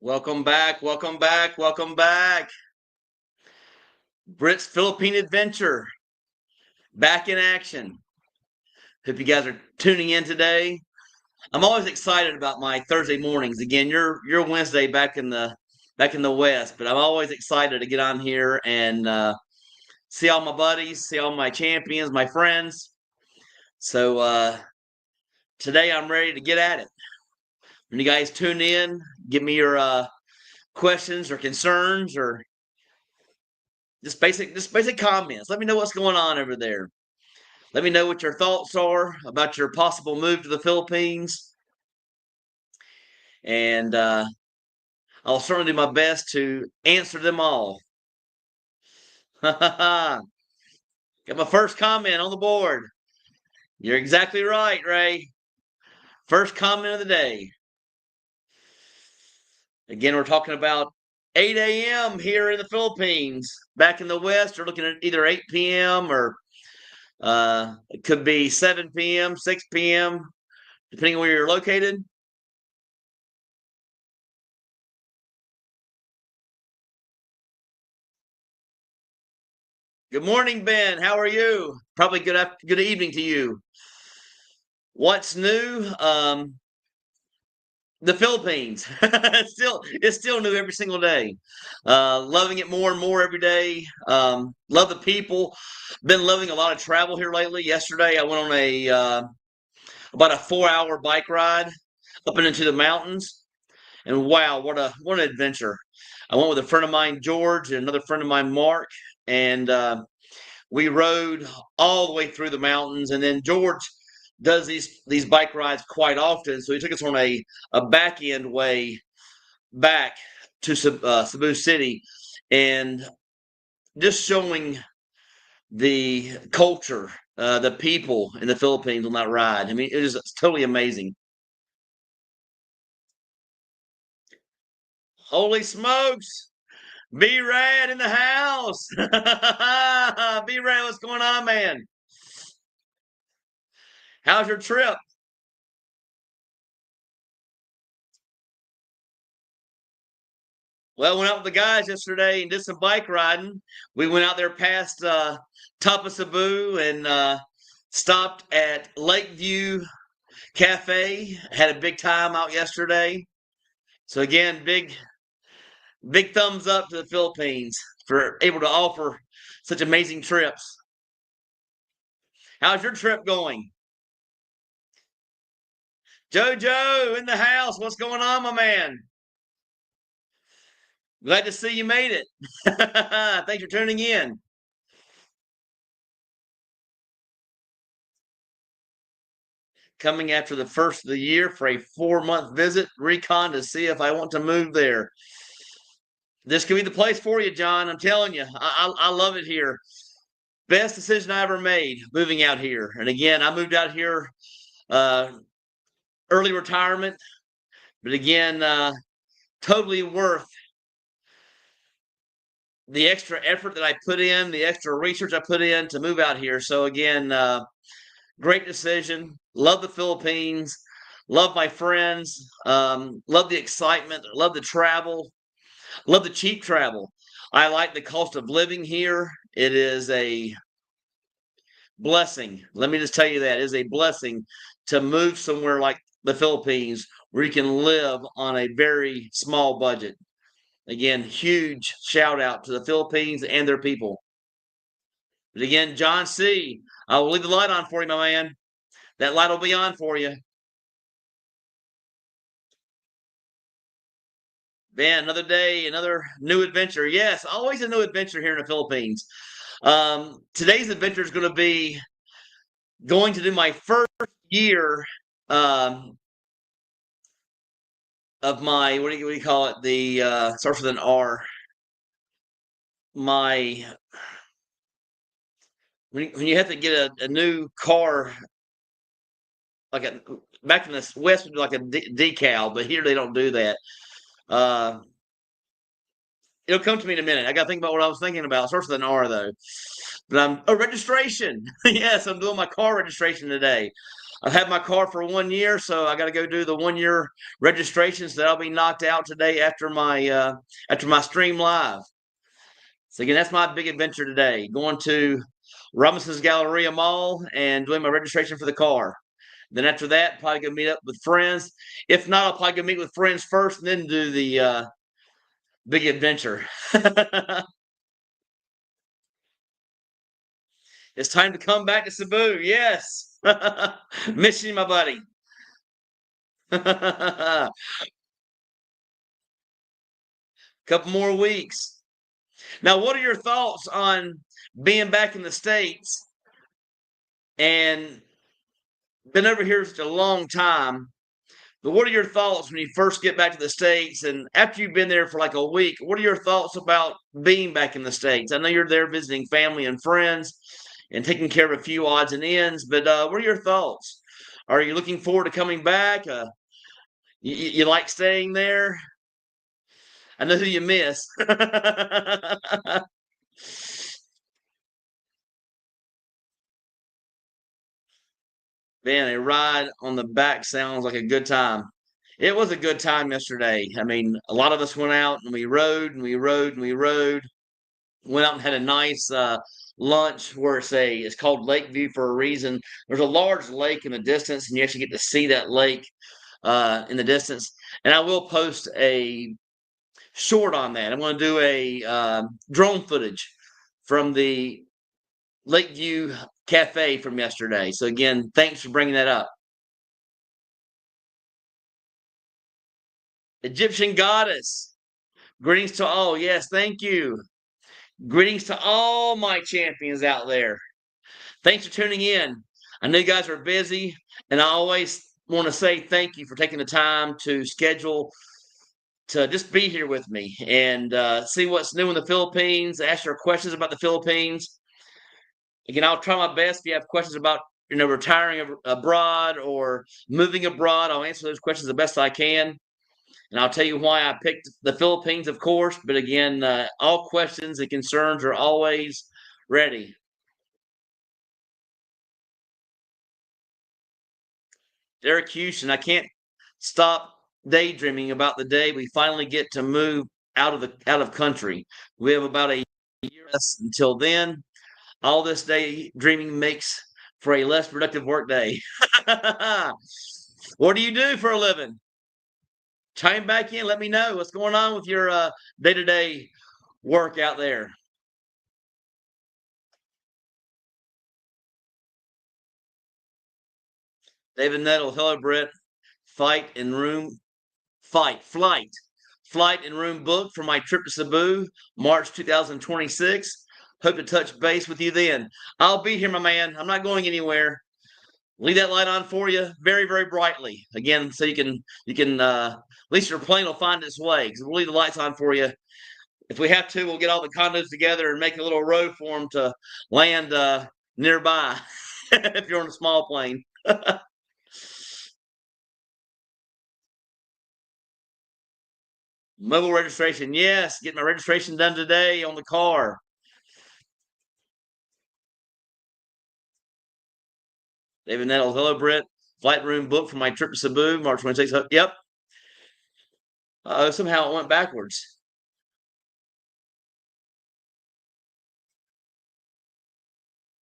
Welcome back, welcome back, welcome back. Britt's Philippine Adventure, back in action. Hope you guys are tuning in today. I'm always excited about my Thursday mornings. Again, you're Wednesday back in the West, but I'm always excited to get on here and see all my buddies, see all my champions, my friends. So today I'm ready to get at it. When you guys tune in, give me your questions or concerns or just basic comments. Let me know what's going on over there. Let me know what your thoughts are about your possible move to the Philippines. And I'll certainly do my best to answer them all. Got my first comment on the board. You're exactly right, Ray. First comment of the day. Again, we're talking about 8 a.m. here in the Philippines. Back in the West, we're looking at either 8 p.m. or it could be 7 p.m., 6 p.m., depending on where you're located. Good morning, Ben. How are you? Probably good evening to you. What's new? The Philippines. it's still new every single day. Loving it more and more every day. Love the people. Been loving a lot of travel here lately. Yesterday I went on a about a 4-hour bike ride up and into the mountains, and wow, what an adventure! I went with a friend of mine, George, and another friend of mine, Mark, and we rode all the way through the mountains. And then George does these bike rides quite often, so he took us on a back end way back to Cebu City, and just showing the culture, the people in the Philippines on that ride. I mean, it's totally amazing. Holy smokes! B Rad in the house. B Rad, what's going on, man? How's your trip? Well, went out with the guys yesterday and did some bike riding. We went out there past top of Cebu and stopped at Lakeview Cafe. Had a big time out yesterday. So again, big thumbs up to the Philippines for able to offer such amazing trips. How's your trip going? Jojo in the house. What's going on, my man? Glad to see you made it. Thanks for tuning in. Coming after the first of the year for a 4-month visit, recon to see if I want to move there. This could be the place for you, John. I'm telling you, I love it here. Best decision I ever made moving out here. And again, I moved out here uh, early retirement, but again, totally worth the extra effort that I put in, the extra research I put in to move out here. So again, great decision. Love the Philippines. Love my friends. Love the excitement. Love the travel. Love the cheap travel. I like the cost of living here. It is a blessing. Let me just tell you that it is a blessing to move somewhere like the Philippines where you can live on a very small budget. Again, huge shout out to the Philippines and their people. But again, John C., I will leave the light on for you, my man. That light will be on for you. Man, another day, another new adventure. Yes, always a new adventure here in the Philippines. Today's adventure is going to be going to do my first year um, of my what do you call it? The starts with an R. My when you have to get a new car, like a back in the West, would do like a decal, but here they don't do that. Uh, it'll come to me in a minute. I got to think about what I was thinking about. It starts with an R though. But I'm registration. Yes, I'm doing my car registration today. I've had my car for 1 year, so I got to go do the 1 year registration. So that'll be knocked out today after my stream live. So again, that's my big adventure today: going to Robinson's Galleria Mall and doing my registration for the car. Then after that, probably go meet up with friends. If not, I'll probably go meet with friends first, and then do the big adventure. It's time to come back to Cebu. Yes. Missing you, my buddy. Couple more weeks. Now, what are your thoughts on being back in the States and been over here such a long time? But what are your thoughts when you first get back to the States and after you've been there for like a week? What are your thoughts about being back in the States? I know you're there visiting family and friends and taking care of a few odds and ends, but what are your thoughts? Are you looking forward to coming back? You like staying there? I know who you miss. Man, a ride on the back sounds like a good time. It was a good time yesterday. I mean, a lot of us went out and we rode and we rode and we rode. Went out and had a nice lunch where it's called Lakeview for a reason. There's a large lake in the distance, and you actually get to see that lake in the distance. And I will post a short on that. I'm going to do a drone footage from the Lakeview Cafe from yesterday. So again, thanks for bringing that up. Egyptian goddess. Greetings to all. Yes, thank you. Greetings to all my champions out there. Thanks for tuning in. I know you guys are busy, and I always want to say thank you for taking the time to schedule to just be here with me and see what's new in the Philippines, ask your questions about the Philippines. Again, I'll try my best. If you have questions about retiring abroad or moving abroad, I'll answer those questions the best I can. And I'll tell you why I picked the Philippines, of course. But again, all questions and concerns are always ready. Derek Houston, I can't stop daydreaming about the day we finally get to move out of country. We have about a year until then. All this daydreaming makes for a less productive work day. What do you do for a living? Chime back in. Let me know what's going on with your day-to-day work out there. David Nettle, hello, Brett. Flight and room book for my trip to Cebu, March 2026. Hope to touch base with you then. I'll be here, my man. I'm not going anywhere. Leave that light on for you very, very brightly. Again, so you can at least your plane will find its way because we'll leave the lights on for you. If we have to, we'll get all the condos together and make a little road for them to land nearby if you're on a small plane. Mobile registration. Yes, get my registration done today on the car. David Nettles. Hello, Brett. Flight room booked for my trip to Cebu, March 26th. Yep. Somehow it went backwards.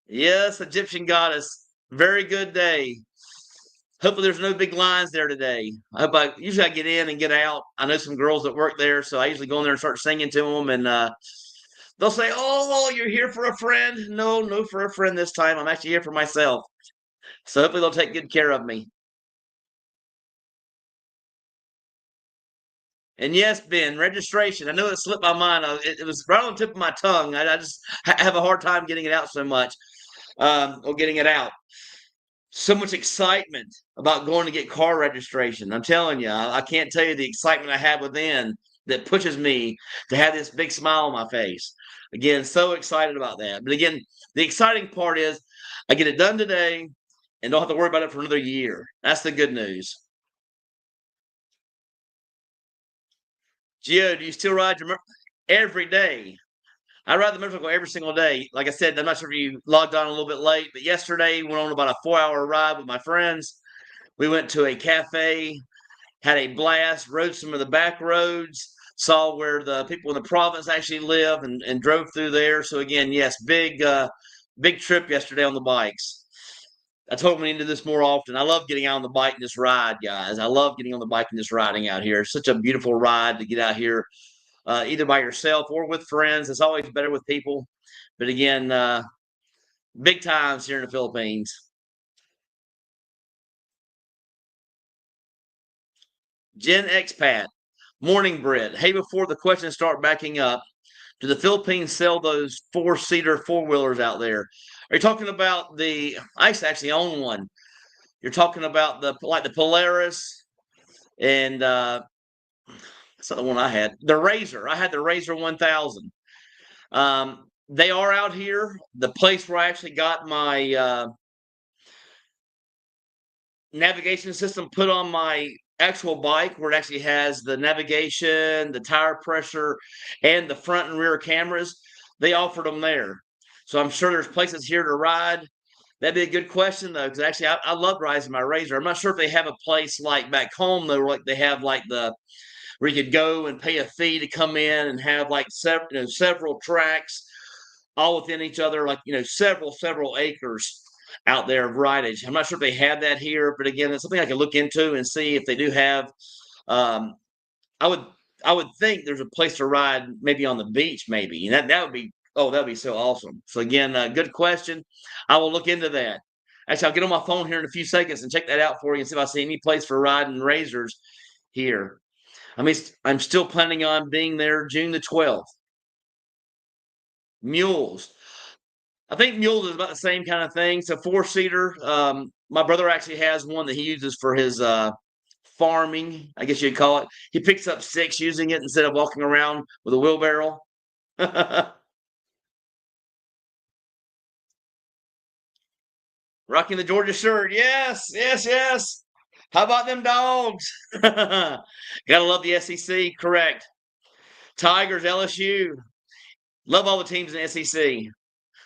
Yes, Egyptian goddess. Very good day. Hopefully there's no big lines there today. Usually I get in and get out. I know some girls that work there, so I usually go in there and start singing to them, and they'll say, "Oh, you're here for a friend." No, for a friend this time. I'm actually here for myself. So hopefully they'll take good care of me. And yes, Ben, registration. I know it slipped my mind. It was right on the tip of my tongue. I just have a hard time getting it out so much, or getting it out. So much excitement about going to get car registration. I'm telling you, I can't tell you the excitement I have within that pushes me to have this big smile on my face. Again, so excited about that. But again, the exciting part is I get it done today and don't have to worry about it for another year. That's the good news. Gio, do you still ride your every day? I ride the motorcycle every single day. Like I said, I'm not sure if you logged on a little bit late, but yesterday went on about a 4-hour ride with my friends. We went to a cafe, had a blast, rode some of the back roads, saw where the people in the province actually live, and drove through there. So again, yes, big trip yesterday on the bikes. I told me into this more often. I love getting out on the bike and just ride, guys. I love getting on the bike and just riding out here. It's such a beautiful ride to get out here, either by yourself or with friends. It's always better with people. But again, big times here in the Philippines. Gen Expat, Morning Bread. Hey, before the questions start backing up, do the Philippines sell those four-seater four-wheelers out there? Are you talking about the? I used to actually own one. You're talking about the Polaris and that's not the one I had. The Razor. I had the Razor 1000. They are out here. The place where I actually got my navigation system put on my actual bike, where it actually has the navigation, the tire pressure, and the front and rear cameras, they offered them there. So I'm sure there's places here to ride. That'd be a good question though, because actually I love riding my Razor. I'm not sure if they have a place like back home though, like they have like the where you could go and pay a fee to come in and have like several tracks all within each other, like several acres out there of ridage. I'm not sure if they have that here, but again, it's something I can look into and see if they do have. Um, I would I would think there's a place to ride maybe on the beach, maybe, and that would be that'd be so awesome. So again, good question. I will look into that. Actually, I'll get on my phone here in a few seconds and check that out for you and see if I see any place for riding razors here. I mean, I'm still planning on being there June the 12th. Mules. I think mules is about the same kind of thing. It's a four-seater. My brother actually has one that he uses for his farming, I guess you'd call it. He picks up six using it instead of walking around with a wheelbarrow. Rocking the Georgia shirt. Yes, yes, yes. How about them dogs? Gotta love the SEC. Correct. Tigers, LSU. Love all the teams in the SEC.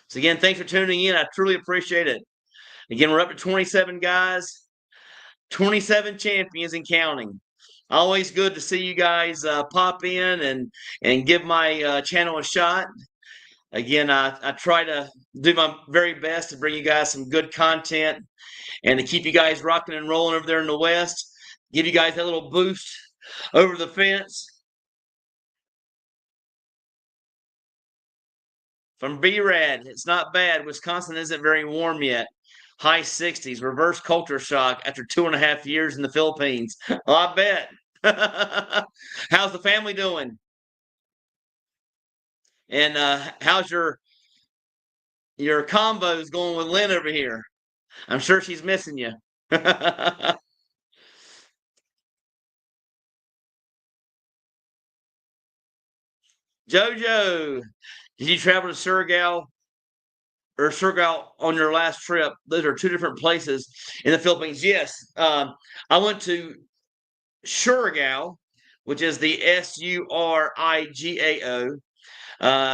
So again, thanks for tuning in. I truly appreciate it. Again, we're up to 27 guys, 27 champions and counting. Always good to see you guys pop in and give my channel a shot. Again, I try to do my very best to bring you guys some good content and to keep you guys rocking and rolling over there in the West. Give you guys that little boost over the fence. From B-Rad, it's not bad. Wisconsin isn't very warm yet. High 60s, reverse culture shock after 2.5 years in the Philippines. Oh, I bet. How's the family doing? And how's your combos going with Lynn over here? I'm sure she's missing you. Jojo, did you travel to Surigao or Surigao on your last trip? Those are two different places in the Philippines. Yes, I went to Surigao, which is the Surigao.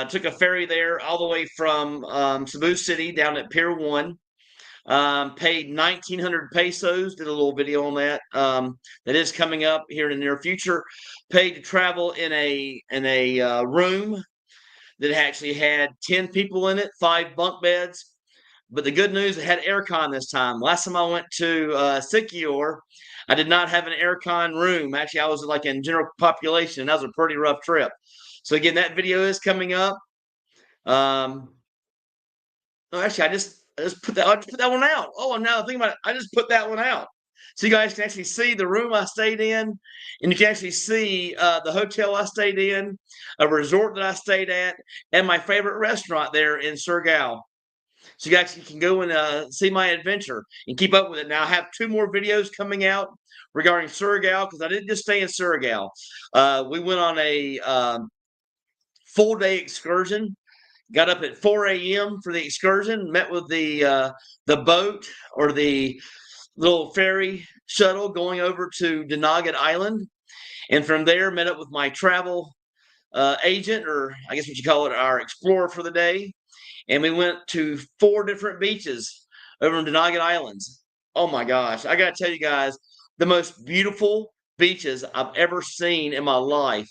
Took a ferry there all the way from Cebu City down at Pier 1. Paid 1,900 pesos. Did a little video on that. That is coming up here in the near future. Paid to travel in a room that actually had 10 people in it, 5 bunk beds. But the good news, it had aircon this time. Last time I went to Siquijor, I did not have an aircon room. Actually, I was like in general population. That was a pretty rough trip. So again, that video is coming up. No, actually, I just put that one out. Oh, now thinking about it, I just put that one out. So you guys can actually see the room I stayed in, and you can actually see the hotel I stayed in, a resort that I stayed at, and my favorite restaurant there in Surigao. So you guys can go and see my adventure and keep up with it. Now I have 2 more videos coming out regarding Surigao because I didn't just stay in Surigao. We went on a full day excursion. Got up at 4 a.m. for the excursion. Met with the boat or the little ferry shuttle going over to Dinagat Island, and from there met up with my travel agent, or I guess what you call it, our explorer for the day. And we went to 4 different beaches over in Dinagat Islands. Oh my gosh, I gotta tell you guys, the most beautiful beaches I've ever seen in my life.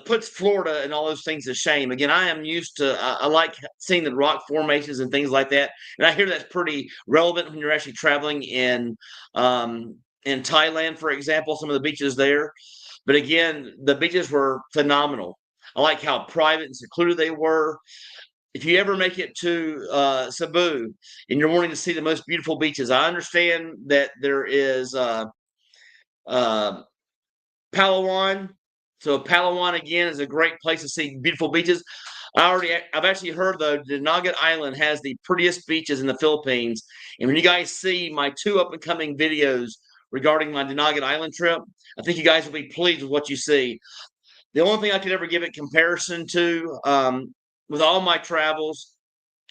Puts Florida and all those things to shame. Again, I am used to, I like seeing the rock formations and things like that. And I hear that's pretty relevant when you're actually traveling in Thailand, for example, some of the beaches there. But again, the beaches were phenomenal. I like how private and secluded they were. If you ever make it to Cebu and you're wanting to see the most beautiful beaches, I understand that there is uh, Palawan. So Palawan again is a great place to see beautiful beaches. I've actually heard though Dinagat Island has the prettiest beaches in the Philippines. And when you guys see my two up and coming videos regarding my Dinagat Island trip, I think you guys will be pleased with what you see. The only thing I could ever give it comparison to with all my travels,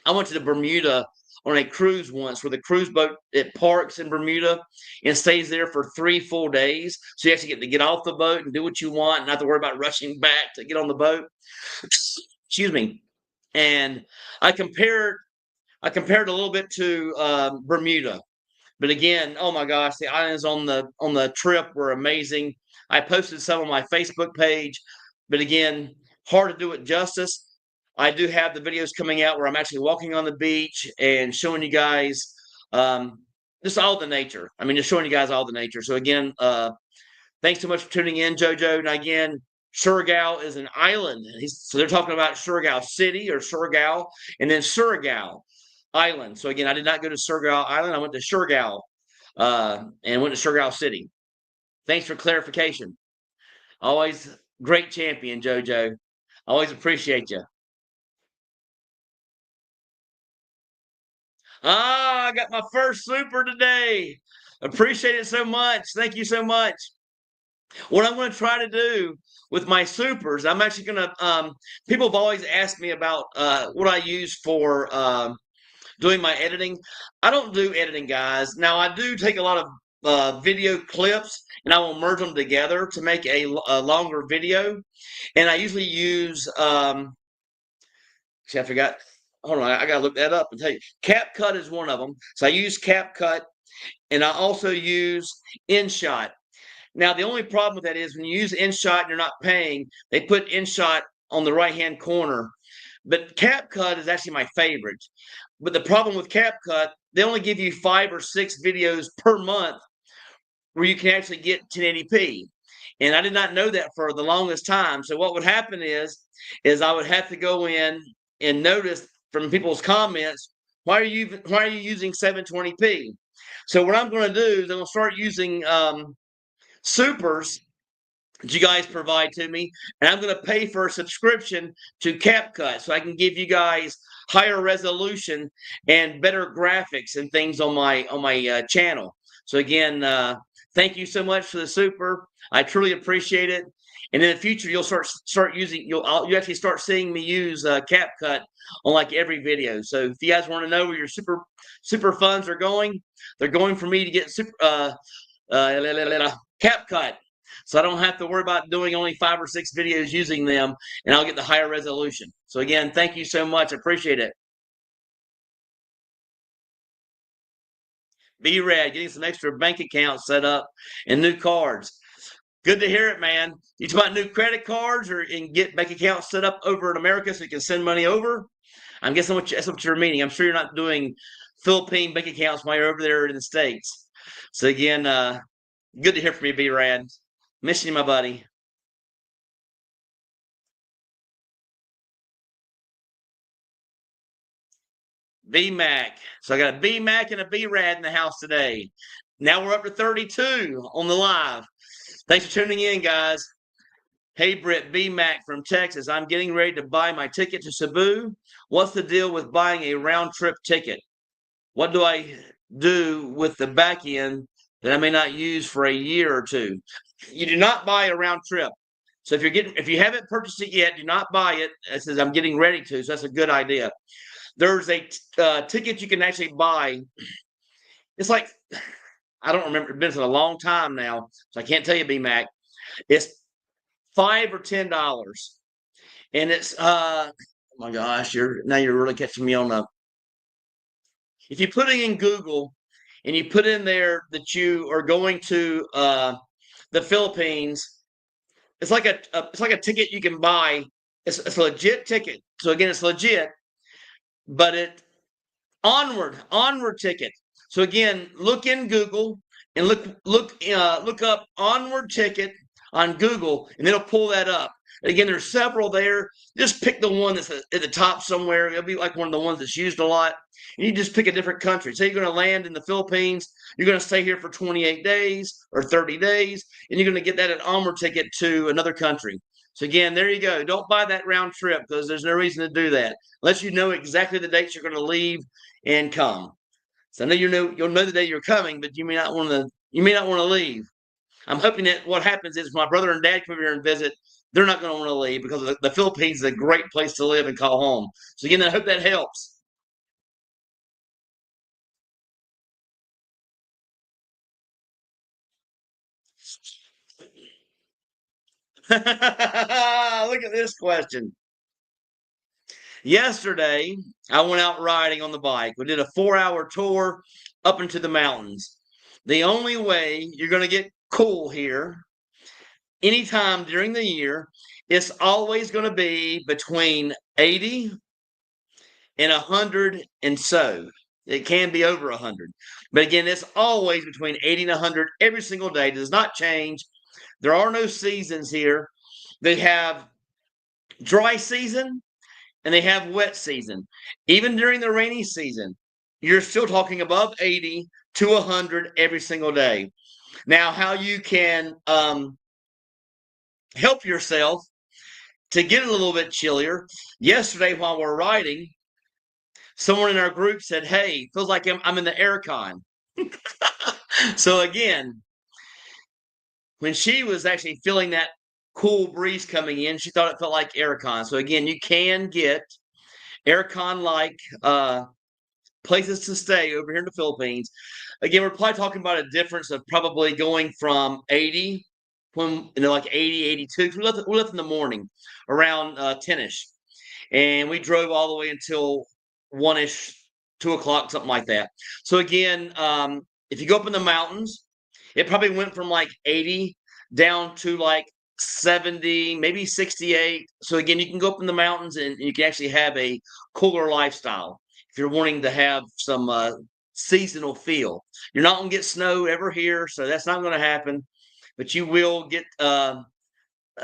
I went to the Bermuda on a cruise once where the cruise boat it parks in Bermuda and stays there for 3 full days. So you actually get to get off the boat and do what you want and not have to worry about rushing back to get on the boat. Excuse me. And I compared I compared a little bit to Bermuda. But again, oh my gosh, the islands on the trip were amazing. I posted some on my Facebook page, but again, hard to do it justice. I do have the videos coming out where I'm actually walking on the beach and showing you guys just all the nature. I mean, just showing you guys all the nature. So again, thanks so much for tuning in, JoJo. And again, Surigao is an island. So they're talking about Surigao City or Surigao, and then Surigao Island. So again, I did not go to Surigao Island. I went to Surigao and went to Surigao City. Thanks for clarification. Always great champion, JoJo. Always appreciate you. I got my first super today. Appreciate it so much. Thank you so much. What I'm going to try to do with my supers, I'm actually going to. People have always asked me about what I use for doing my editing. I don't do editing, guys. Now I do take a lot of video clips and I will merge them together to make a longer video. And I usually use. See, I forgot. Hold on, I gotta look that up and tell you. CapCut is one of them. So I use CapCut, and I also use InShot. Now, the only problem with that is when you use InShot and you're not paying, they put InShot on the right-hand corner. But CapCut is actually my favorite. But the problem with CapCut, they only give you 5 or 6 videos per month where you can actually get 1080p. And I did not know that for the longest time. So what would happen is I would have to go in and notice from people's comments, why are you using 720p? So what I'm going to do is I'm going to start using supers that you guys provide to me, and I'm going to pay for a subscription to CapCut so I can give you guys higher resolution and better graphics and things on my channel. So again, thank you so much for the super. I truly appreciate it. And in the future, you'll start using you actually start seeing me use CapCut on like every video. So if you guys want to know where your super funds are going, they're going for me to get CapCut. So I don't have to worry about doing only 5 or 6 videos using them, and I'll get the higher resolution. So again, thank you so much. I appreciate it. B-Rad, getting some extra bank accounts set up and new cards. Good to hear it, man. You talking about new credit cards or and get bank accounts set up over in America so you can send money over? I'm guessing that's what you're meaning. I'm sure you're not doing Philippine bank accounts while you're over there in the States. So again, good to hear from you, B-Rad. Miss you, my buddy. B-Mac. So I got a B-Mac and a B-Rad in the house today. Now we're up to 32 on the live. Thanks for tuning in, guys. Hey, Britt, B-Mac from Texas. I'm getting ready to buy my ticket to Cebu. What's the deal with buying a round trip ticket? What do I do with the back end that I may not use for a year or two? You do not buy a round trip. So if you haven't purchased it yet, do not buy it. It says I'm getting ready to. So that's a good idea. There's a ticket you can actually buy. It's like I don't remember. It's been a long time now, so I can't tell you, BMAC. It's $5 or $10, and it's oh my gosh, you're really catching me on the. If you put it in Google and you put in there that you are going to the Philippines, it's like a ticket you can buy. It's a legit ticket. So again, it's legit, but it onward ticket. So again, look in Google and look up onward ticket on Google, and it'll pull that up. And again, there's several there. Just pick the one that's at the top somewhere. It'll be like one of the ones that's used a lot. And you just pick a different country. Say you're going to land in the Philippines. You're going to stay here for 28 days or 30 days, and you're going to get that an onward ticket to another country. So again, there you go. Don't buy that round trip because there's no reason to do that unless you know exactly the dates you're going to leave and come. So I know you'll know the day you're coming, but you may not want to leave. I'm hoping that what happens is my brother and dad come over here and visit, they're not going to want to leave because the Philippines is a great place to live and call home. So again, I hope that helps. Look at this question. Yesterday, I went out riding on the bike. We did a 4-hour tour up into the mountains. The only way you're going to get cool here anytime during the year, it's always going to be between 80 and 100 and so. It can be over 100. But again, it's always between 80 and 100 every single day. It does not change. There are no seasons here. They have dry season and they have wet season. Even during the rainy season, you're still talking above 80 to 100 every single day. Now, how you can help yourself to get a little bit chillier. Yesterday, while we're riding, someone in our group said, "Hey, feels like I'm in the aircon." So again, when she was actually feeling that cool breeze coming in, she thought it felt like aircon. So again, you can get aircon-like places to stay over here in the Philippines. Again, we're probably talking about a difference of probably going from 80, like 80, 82. We left in the morning around 10ish, and we drove all the way until 1ish, 2 o'clock, something like that. So again, if you go up in the mountains, it probably went from like 80 down to like 70, maybe 68. So again, you can go up in the mountains and you can actually have a cooler lifestyle if you're wanting to have some seasonal feel. You're not going to get snow ever here, so that's not going to happen. But you will get a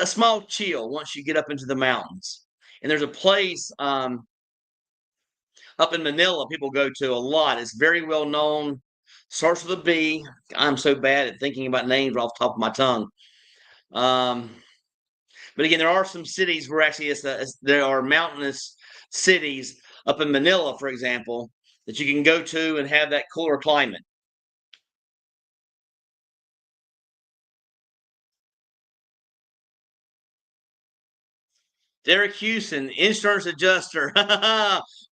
small chill once you get up into the mountains. And there's a place up in Manila people go to a lot. It's very well known. Starts with a B. I'm so bad at thinking about names off the top of my tongue. But again, there are some cities where actually there are mountainous cities up in Manila, for example, that you can go to and have that cooler climate. Derek Houston, insurance adjuster,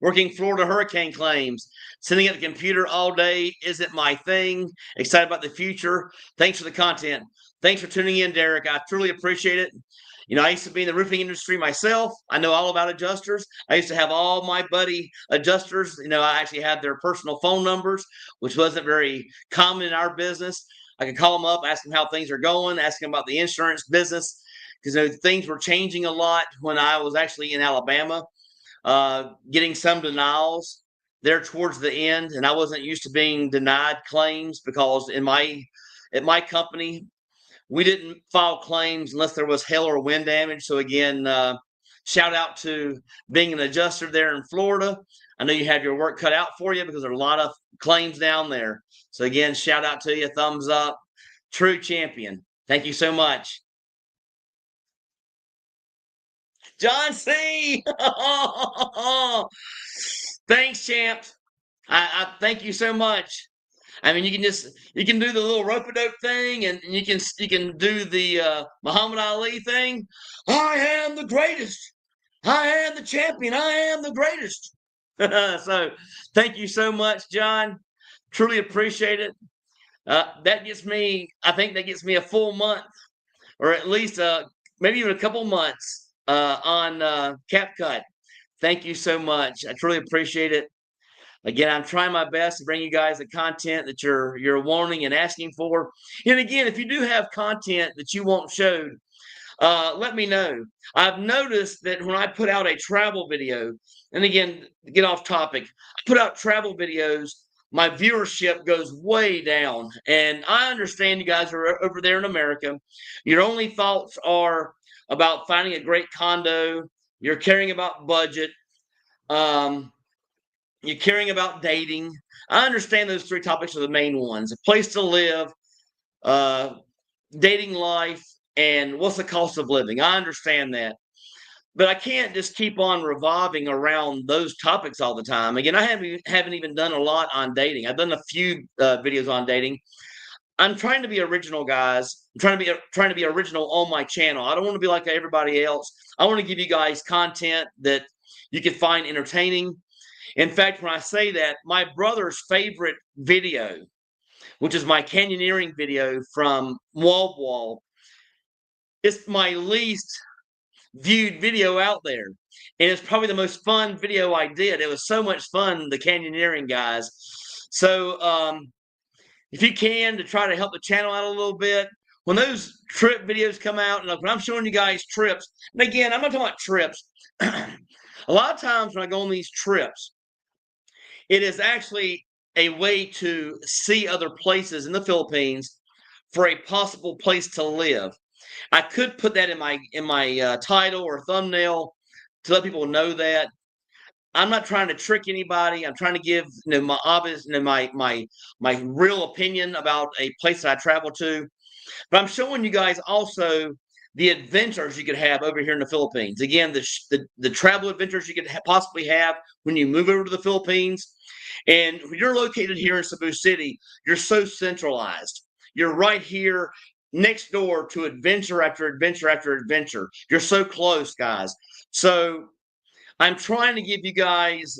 working Florida hurricane claims, sitting at the computer all day isn't my thing. Excited about the future. Thanks for the content. Thanks for tuning in, Derek. I truly appreciate it. You know, I used to be in the roofing industry myself. I know all about adjusters. I used to have all my buddy adjusters. You know, I actually had their personal phone numbers, which wasn't very common in our business. I could call them up, ask them how things are going, ask them about the insurance business because things were changing a lot when I was actually in Alabama, getting some denials there towards the end, and I wasn't used to being denied claims because at my company we didn't file claims unless there was hail or wind damage. So again, shout out to being an adjuster there in Florida. I know you have your work cut out for you because there are a lot of claims down there. So again, shout out to you, thumbs up, true champion. Thank you so much. John C. Thanks, champ. I thank you so much. I mean, you can do the little rope a dope thing, and you can do the Muhammad Ali thing. I am the greatest. I am the champion. I am the greatest. So, thank you so much, John. Truly appreciate it. That gets me. I think that gets me a full month, or at least maybe even a couple months on CapCut. Thank you so much. I truly appreciate it. Again, I'm trying my best to bring you guys the content that you're wanting and asking for. And again, if you do have content that you want showed, let me know. I've noticed that when I put out a travel video, and again, get off topic, I put out travel videos, my viewership goes way down. And I understand you guys are over there in America. Your only thoughts are about finding a great condo. You're caring about budget. Um, you're caring about dating. I understand those three topics are the main ones: a place to live, uh, dating life, and what's the cost of living. I understand that. But I can't just keep on revolving around those topics all the time. Again, I haven't even done a lot on dating. I've done a few videos on dating. I'm trying to be original, guys. I'm trying to be original on my channel. I don't want to be like everybody else. I want to give you guys content that you can find entertaining. In fact, when I say that, my brother's favorite video, which is my canyoneering video from Wall Wall, it's my least viewed video out there. And it's probably the most fun video I did. It was so much fun, the canyoneering, guys. So if you can, to try to help the channel out a little bit, when those trip videos come out, and when I'm showing you guys trips, and again, I'm not talking about trips. A lot of times when I go on these trips, it is actually a way to see other places in the Philippines for a possible place to live. I could put that in my title or thumbnail to let people know that. I'm not trying to trick anybody. I'm trying to give my obvious, my real opinion about a place that I travel to. But I'm showing you guys also the adventures you could have over here in the Philippines. Again, the travel adventures you could possibly have when you move over to the Philippines. And when you're located here in Cebu City, you're so centralized. You're right here next door to adventure after adventure after adventure. You're so close, guys. So I'm trying to give you guys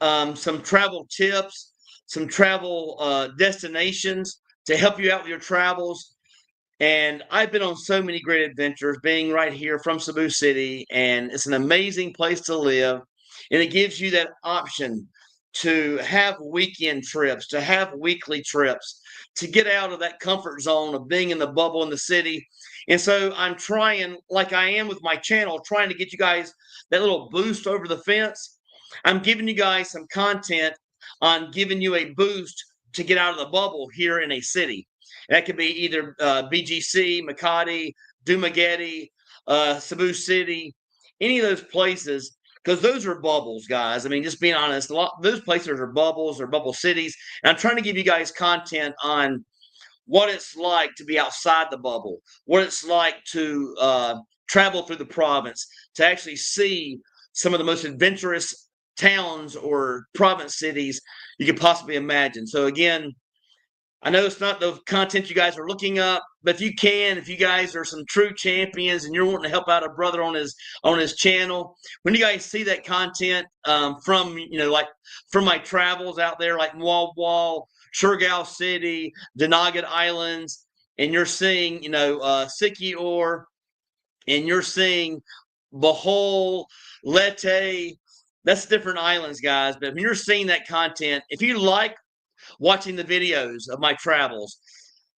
some travel tips, some travel destinations to help you out with your travels. And I've been on so many great adventures being right here from Cebu City, and it's an amazing place to live. And it gives you that option to have weekend trips, to have weekly trips, to get out of that comfort zone of being in the bubble in the city. And so I'm trying, like I am with my channel, trying to get you guys that little boost over the fence. I'm giving you guys some content on giving you a boost to get out of the bubble here in a city. That could be either BGC, Makati, Dumaguete, Cebu City, any of those places, because those are bubbles, guys. I mean, just being honest, those places are bubbles or bubble cities. And I'm trying to give you guys content on what it's like to be outside the bubble, what it's like to travel through the province, to actually see some of the most adventurous towns or province cities you could possibly imagine. So again, I know it's not the content you guys are looking up, but if you can, if you guys are some true champions and you're wanting to help out a brother on his channel, when you guys see that content from like from my travels out there, like Wall Wall, Surigao City, Dinagat Islands, and you're seeing Siquijor, and you're seeing Bohol, Leyte, that's different islands, guys. But when you're seeing that content, if you like watching the videos of my travels,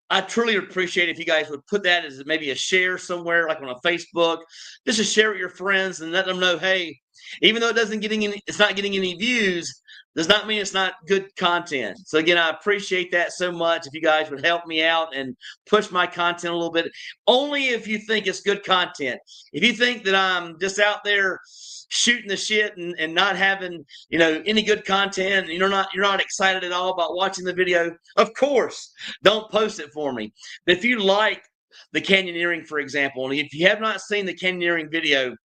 I truly appreciate if you guys would put that as maybe a share somewhere, like on a Facebook, just to share with your friends and let them know, hey, even though it's not getting any views, does not mean it's not good content. So again, I appreciate that so much. If you guys would help me out and push my content a little bit, only if you think it's good content. If you think that I'm just out there shooting the shit and not having any good content, and you're not excited at all about watching the video, of course, don't post it for me. But if you like the canyoneering, for example, and if you have not seen the canyoneering video,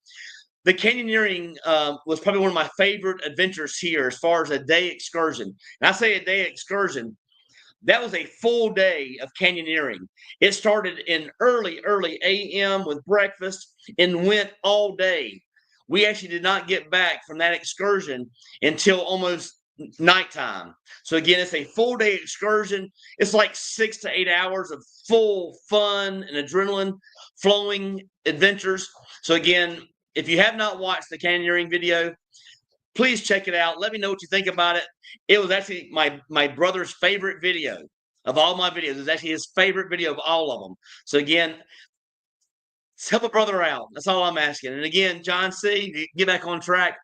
the canyoneering was probably one of my favorite adventures here as far as a day excursion. And I say a day excursion, that was a full day of canyoneering. It started in early a.m. with breakfast and went all day. We actually did not get back from that excursion until almost nighttime. So again, it's a full day excursion. It's like 6 to 8 hours of full fun and adrenaline flowing adventures. So again, if you have not watched the canyoneering video, Please check it out. Let me know what you think about it. It was actually my brother's favorite video of all my videos. It was actually his favorite video of all of them. So again, help a brother out. That's all I'm asking. And again, John C., get back on track.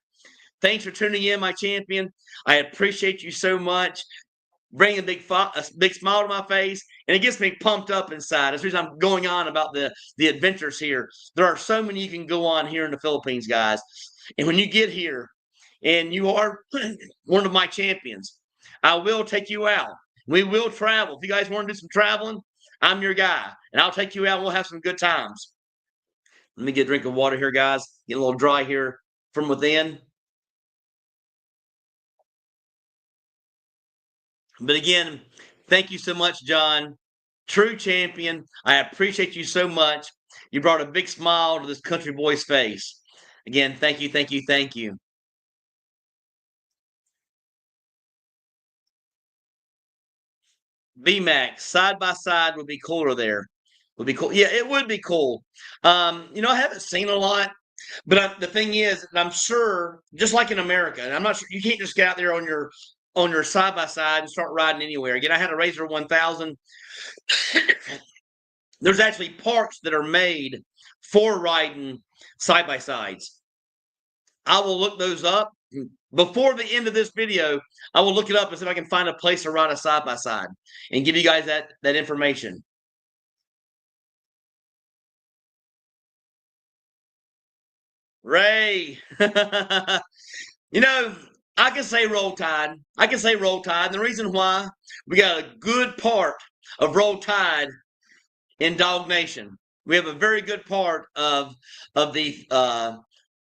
Thanks for tuning in, my champion. I appreciate you so much. Bring a big smile to my face, and it gets me pumped up inside. That's the reason I'm going on about the adventures here. There are so many you can go on here in the Philippines, guys. And when you get here, and you are one of my champions, I will take you out. We will travel. If you guys want to do some traveling, I'm your guy, and I'll take you out. And we'll have some good times. Let me get a drink of water here, guys. Get a little dry here from within. But again, thank you so much, John. True champion. I appreciate you so much. You brought a big smile to this country boy's face. Again, thank you, thank you, thank you. VMAX, side by side would be cooler there. Would be cool. Yeah, it would be cool. I haven't seen a lot, but the thing is, I'm sure, just like in America, and I'm not sure you can't just get out there on your side by side and start riding anywhere. Again, I had a Razor 1000. There's actually parts that are made for riding side by sides. I will look those up before the end of this video. I will look it up and see if I can find a place to ride a side by side and give you guys that information. Ray, I can say Roll Tide. I can say Roll Tide. And the reason why, we got a good part of Roll Tide in Dog Nation. We have a very good part of the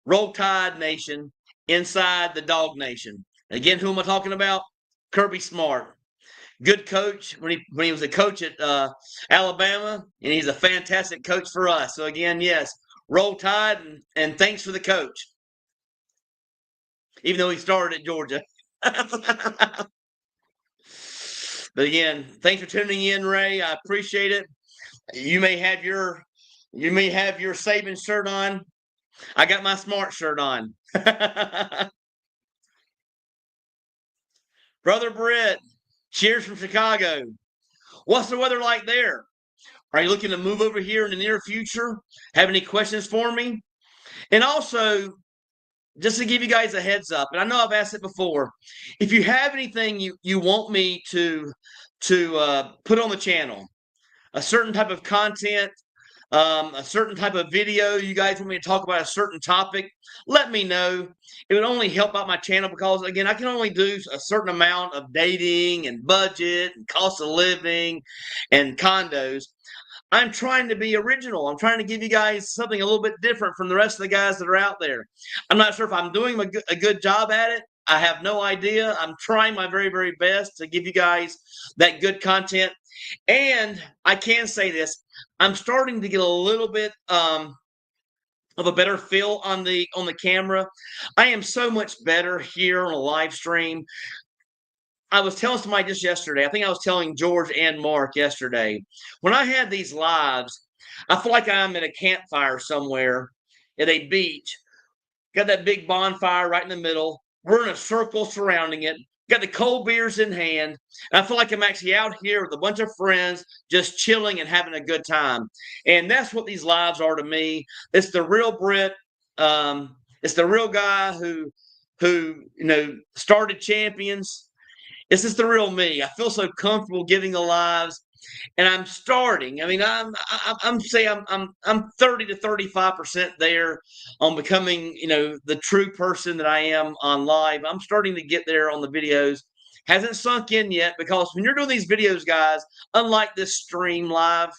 Roll Tide Nation inside the Dog Nation. Again, who am I talking about? Kirby Smart. Good coach when he was a coach at Alabama, and he's a fantastic coach for us. So again, yes, Roll Tide, and thanks for the coach, even though he started at Georgia. But again, thanks for tuning in, Ray. I appreciate it. You may have your Saban shirt on. I got my Smart shirt on. Brother Britt, cheers from Chicago. What's the weather like there? Are you looking to move over here in the near future? Have any questions for me? And also, just to give you guys a heads up, and I know I've asked it before, if you have anything you want me to put on the channel, a certain type of content, a certain type of video, you guys want me to talk about a certain topic, let me know. It would only help out my channel because, again, I can only do a certain amount of dating and budget and cost of living and condos. I'm trying to be original. I'm trying to give you guys something a little bit different from the rest of the guys that are out there. I'm not sure if I'm doing a good job at it. I have no idea. I'm trying my very, very best to give you guys that good content. And I can say this. I'm starting to get a little bit of a better feel on the camera. I am so much better here on a live stream. I was telling somebody just yesterday, I think I was telling George and Mark yesterday, when I had these lives, I feel like I'm at a campfire somewhere at a beach. Got that big bonfire right in the middle. We're in a circle surrounding it. Got the cold beers in hand. And I feel like I'm actually out here with a bunch of friends just chilling and having a good time. And that's what these lives are to me. It's the real Brit. It's the real guy who started Champions. It's just the real me. I feel so comfortable giving the lives, and I'm starting. I mean, I'm 30 to 35% there on becoming, the true person that I am on live. I'm starting to get there on the videos. Hasn't sunk in yet because when you're doing these videos, guys, unlike this stream live,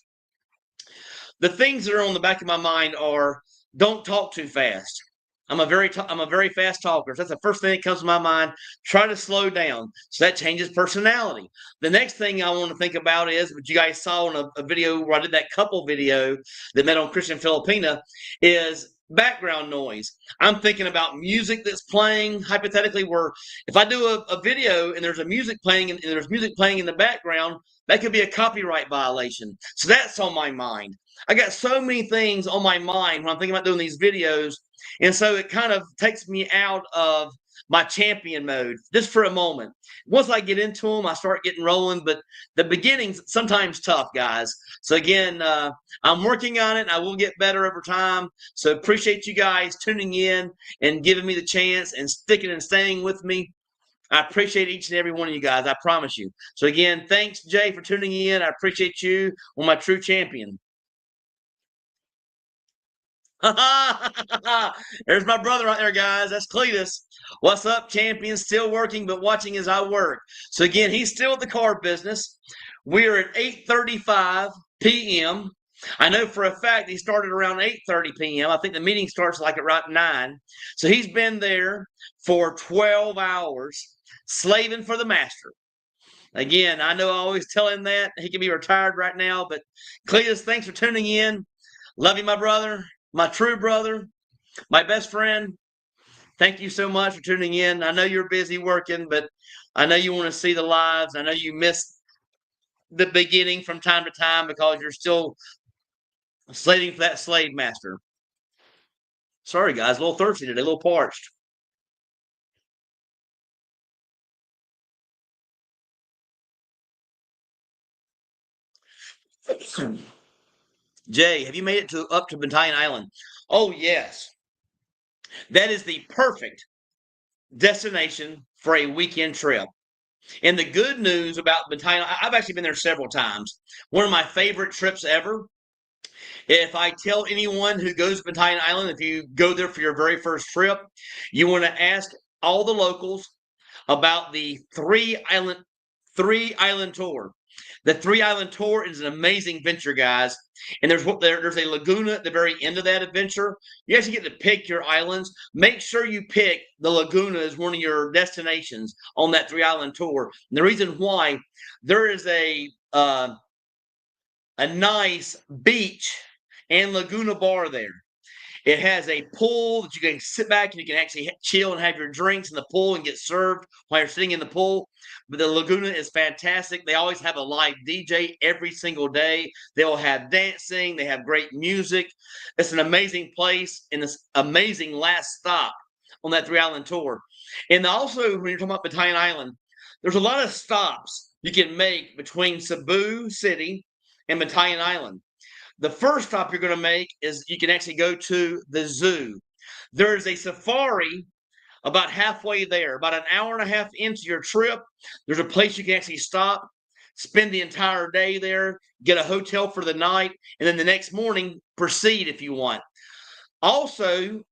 the things that are on the back of my mind are don't talk too fast. I'm a very fast talker. So that's the first thing that comes to my mind. Try to slow down. So that changes personality. The next thing I want to think about is what you guys saw in a video where I did that couple video that met on Christian Filipina is background noise. I'm thinking about music that's playing, hypothetically, where if I do a video and there's music playing in the background, that could be a copyright violation. So that's on my mind. I got so many things on my mind when I'm thinking about doing these videos. And so it kind of takes me out of my champion mode just for a moment. Once I get into them, I start getting rolling, but the beginning's sometimes tough, guys. So again, I'm working on it, and I will get better over time. So appreciate you guys tuning in and giving me the chance and sticking and staying with me. I appreciate each and every one of you guys. I promise you. So again, thanks, Jay, for tuning in. I appreciate you on my true champion. There's my brother right there, guys. That's Cletus. What's up, champion? Still working, but watching as I work. So again, he's still at the car business. We are at 8:35 p.m. I know for a fact he started around 8:30 p.m. I think the meeting starts like at 9. So he's been there for 12 hours, slaving for the master. Again, I know I always tell him that. He can be retired right now, but Cletus, thanks for tuning in. Love you, my brother, my true brother, my best friend. Thank you so much for tuning in. I know you're busy working, but I know you want to see the lives. I know you miss the beginning from time to time because you're still slating for that slave master. Sorry, guys, a little thirsty today, a little parched. Jay, have you made it up to Battalion Island? Oh, yes. That is the perfect destination for a weekend trip. And the good news about Battalion, I've actually been there several times. One of my favorite trips ever. If I tell anyone who goes to Battalion Island, if you go there for your very first trip, you want to ask all the locals about the three island tour. The Three Island Tour is an amazing venture, guys. And there's a laguna at the very end of that adventure. You actually get to pick your islands. Make sure you pick the laguna as one of your destinations on that Three Island Tour. And the reason why, there is a nice beach and laguna bar there. It has a pool that you can sit back and you can actually chill and have your drinks in the pool and get served while you're sitting in the pool. But the Laguna is fantastic. They always have a live DJ every single day. They'll have dancing. They have great music. It's an amazing place and this amazing last stop on that Three Island tour. And also, when you're talking about Battalion Island, there's a lot of stops you can make between Cebu City and Battalion Island. The first stop you're going to make is you can actually go to the zoo. There is a safari about halfway there, about an hour and a half into your trip. There's a place you can actually stop, spend the entire day there, get a hotel for the night, and then the next morning proceed if you want. Also,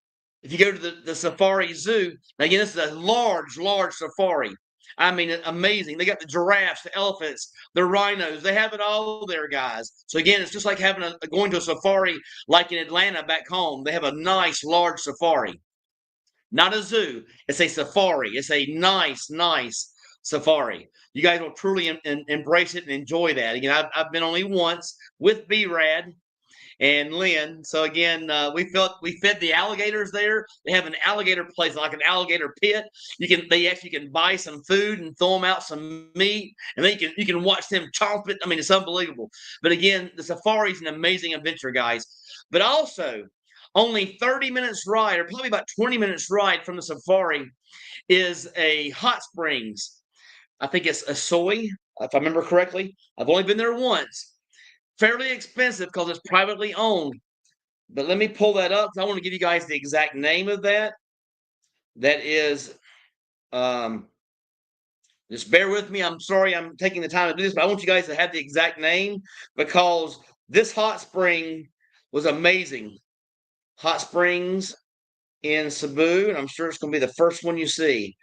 if you go to the Safari Zoo, now again, this is a large safari. I mean, amazing. They got the giraffes, the elephants, the rhinos. They have it all there, guys. So again, it's just like having going to a safari like in Atlanta back home. They have a nice, large safari. Not a zoo. It's a safari. It's a nice safari. You guys will truly embrace it and enjoy that. Again, I've been only once with B-Rad and Lynn. So again, we fed the alligators there. They have an alligator place, like an alligator pit. They actually can buy some food and throw them out some meat, and then you can watch them chomp it. I mean, it's unbelievable. But again, the safari is an amazing adventure, guys. But also, only 30 minutes ride, or probably about 20 minutes ride from the safari, is a hot springs. I think it's a soy, if I remember correctly. I've only been there once. Fairly expensive because it's privately owned. But let me pull that up because I want to give you guys the exact name of that. That is, just bear with me. I'm sorry I'm taking the time to do this, but I want you guys to have the exact name because this hot spring was amazing. Hot springs in Cebu, and I'm sure it's going to be the first one you see.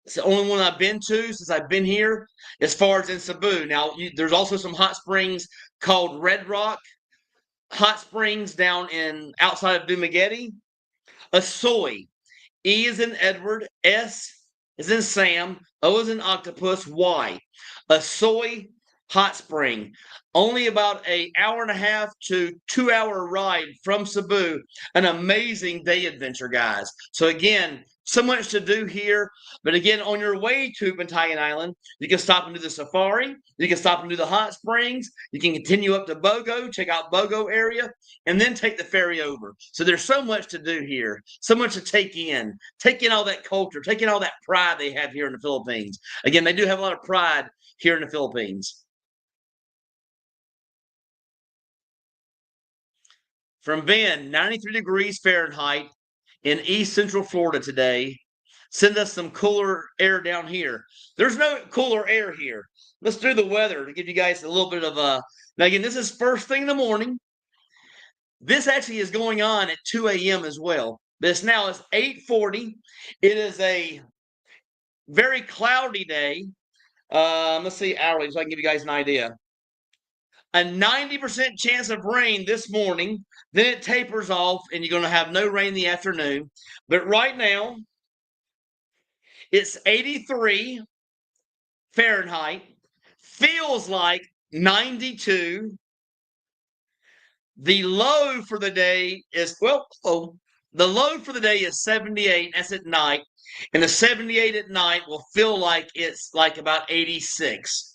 It's the only one I've been to since I've been here, as far as in Cebu. Now, there's also some hot springs called Red Rock Hot Springs down outside of Dumaguete. Asoy. E is in Edward. S is in Sam. O is in Octopus. Y. Asoy Hot Spring, only about an hour and a half to 2 hour ride from Cebu. An amazing day adventure, guys. So again, so much to do here. But again, on your way to Bantayan Island, you can stop and do the safari. You can stop and do the hot springs. You can continue up to Bogo, check out Bogo area, and then take the ferry over. So there's so much to do here, so much to take in all that culture, take in all that pride they have here in the Philippines. Again, they do have a lot of pride here in the Philippines. From Ben, 93 degrees Fahrenheit in East Central Florida today. Send us some cooler air down here. There's no cooler air here. Let's do the weather to give you guys a little bit of a. Now, again, this is first thing in the morning. This actually is going on at 2 a.m. as well. This now is 8:40. It is a very cloudy day. Let's see hourly so I can give you guys an idea. A 90% chance of rain this morning. Then it tapers off, and you're going to have no rain in the afternoon. But right now, it's 83 Fahrenheit. Feels like 92. The low for the day is, the low for the day is 78. That's at night. And the 78 at night will feel like it's like about 86.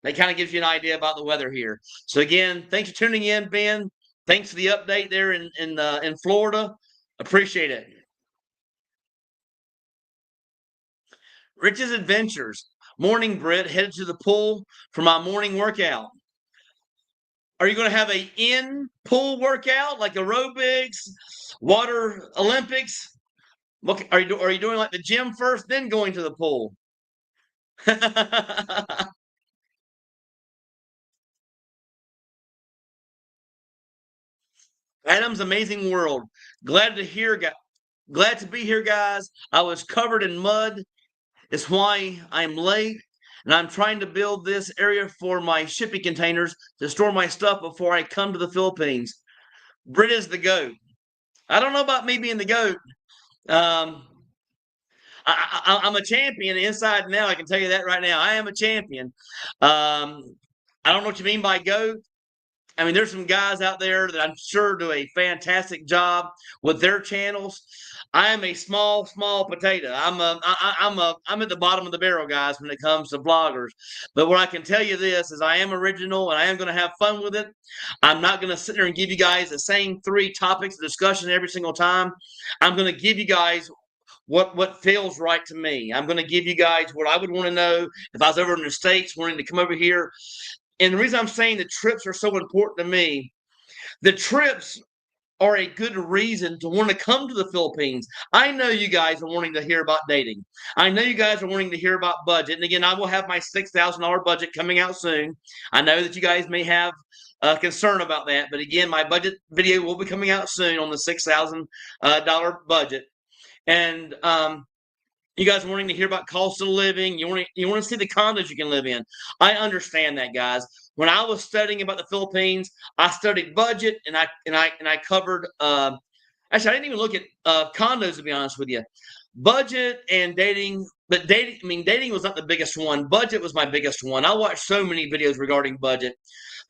That kind of gives you an idea about the weather here. So again, thanks for tuning in, Ben. Thanks for the update there in Florida. Appreciate it. Rich's Adventures. Morning, Britt. Headed to the pool for my morning workout. Are you going to have a in-pool workout like aerobics, water Olympics? What, are you doing like the gym first, then going to the pool? Adam's Amazing World. Glad to be here, guys. I was covered in mud. It's why I'm late, and I'm trying to build this area for my shipping containers to store my stuff before I come to the Philippines. Brit is the goat. I don't know about me being the goat. Um, I'm a champion inside and out. I can tell you that right now. I am a champion. I don't know what you mean by goat. I mean, there's some guys out there that I'm sure do a fantastic job with their channels. I am a small potato. I'm at the bottom of the barrel, guys, when it comes to vloggers. But what I can tell you this is I am original and I am going to have fun with it. I'm not going to sit there and give you guys the same 3 topics of discussion every single time. I'm going to give you guys what feels right to me. I'm going to give you guys what I would want to know if I was over in the States wanting to come over here. And the reason I'm saying the trips are so important to me, the trips are a good reason to want to come to the Philippines. I know you guys are wanting to hear about dating. I know you guys are wanting to hear about budget. And again, I will have my $6,000 budget coming out soon. I know that you guys may have concern about that. But again, my budget video will be coming out soon on the $6,000 budget. And you guys are wanting to hear about cost of living. You want to see the condos you can live in. I understand that, guys. When I was studying about the Philippines, I studied budget and I covered. Actually, I didn't even look at condos, to be honest with you. Budget and dating, but dating was not the biggest one. Budget was my biggest one. I watched so many videos regarding budget.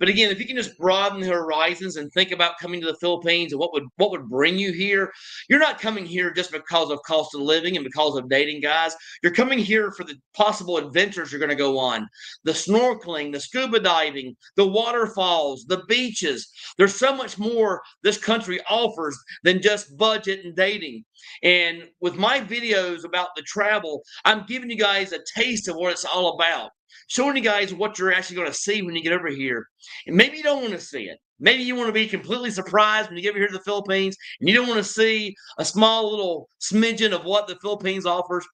But again, if you can just broaden the horizons and think about coming to the Philippines and what would bring you here, you're not coming here just because of cost of living and because of dating, guys. You're coming here for the possible adventures you're going to go on. The snorkeling, the scuba diving, the waterfalls, the beaches. There's so much more this country offers than just budget and dating. And with my videos about the travel, I'm giving you guys a taste of what it's all about. Showing you guys what you're actually going to see when you get over here. And maybe you don't want to see it. Maybe you want to be completely surprised when you get over here to the Philippines and you don't want to see a small little smidgen of what the Philippines offers.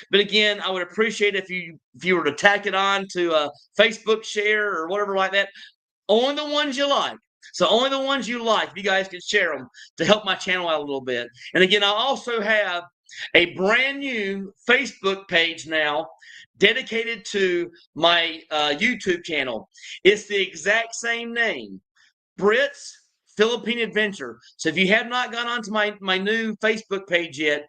But again, I would appreciate if you were to tack it on to a Facebook share or whatever like that. Only the ones you like. So only the ones you like, if you guys can share them to help my channel out a little bit. And again, I also have a brand new Facebook page now dedicated to my YouTube channel. It's the exact same name, Brit's Philippine Adventure. So if you have not gone on to my new Facebook page yet,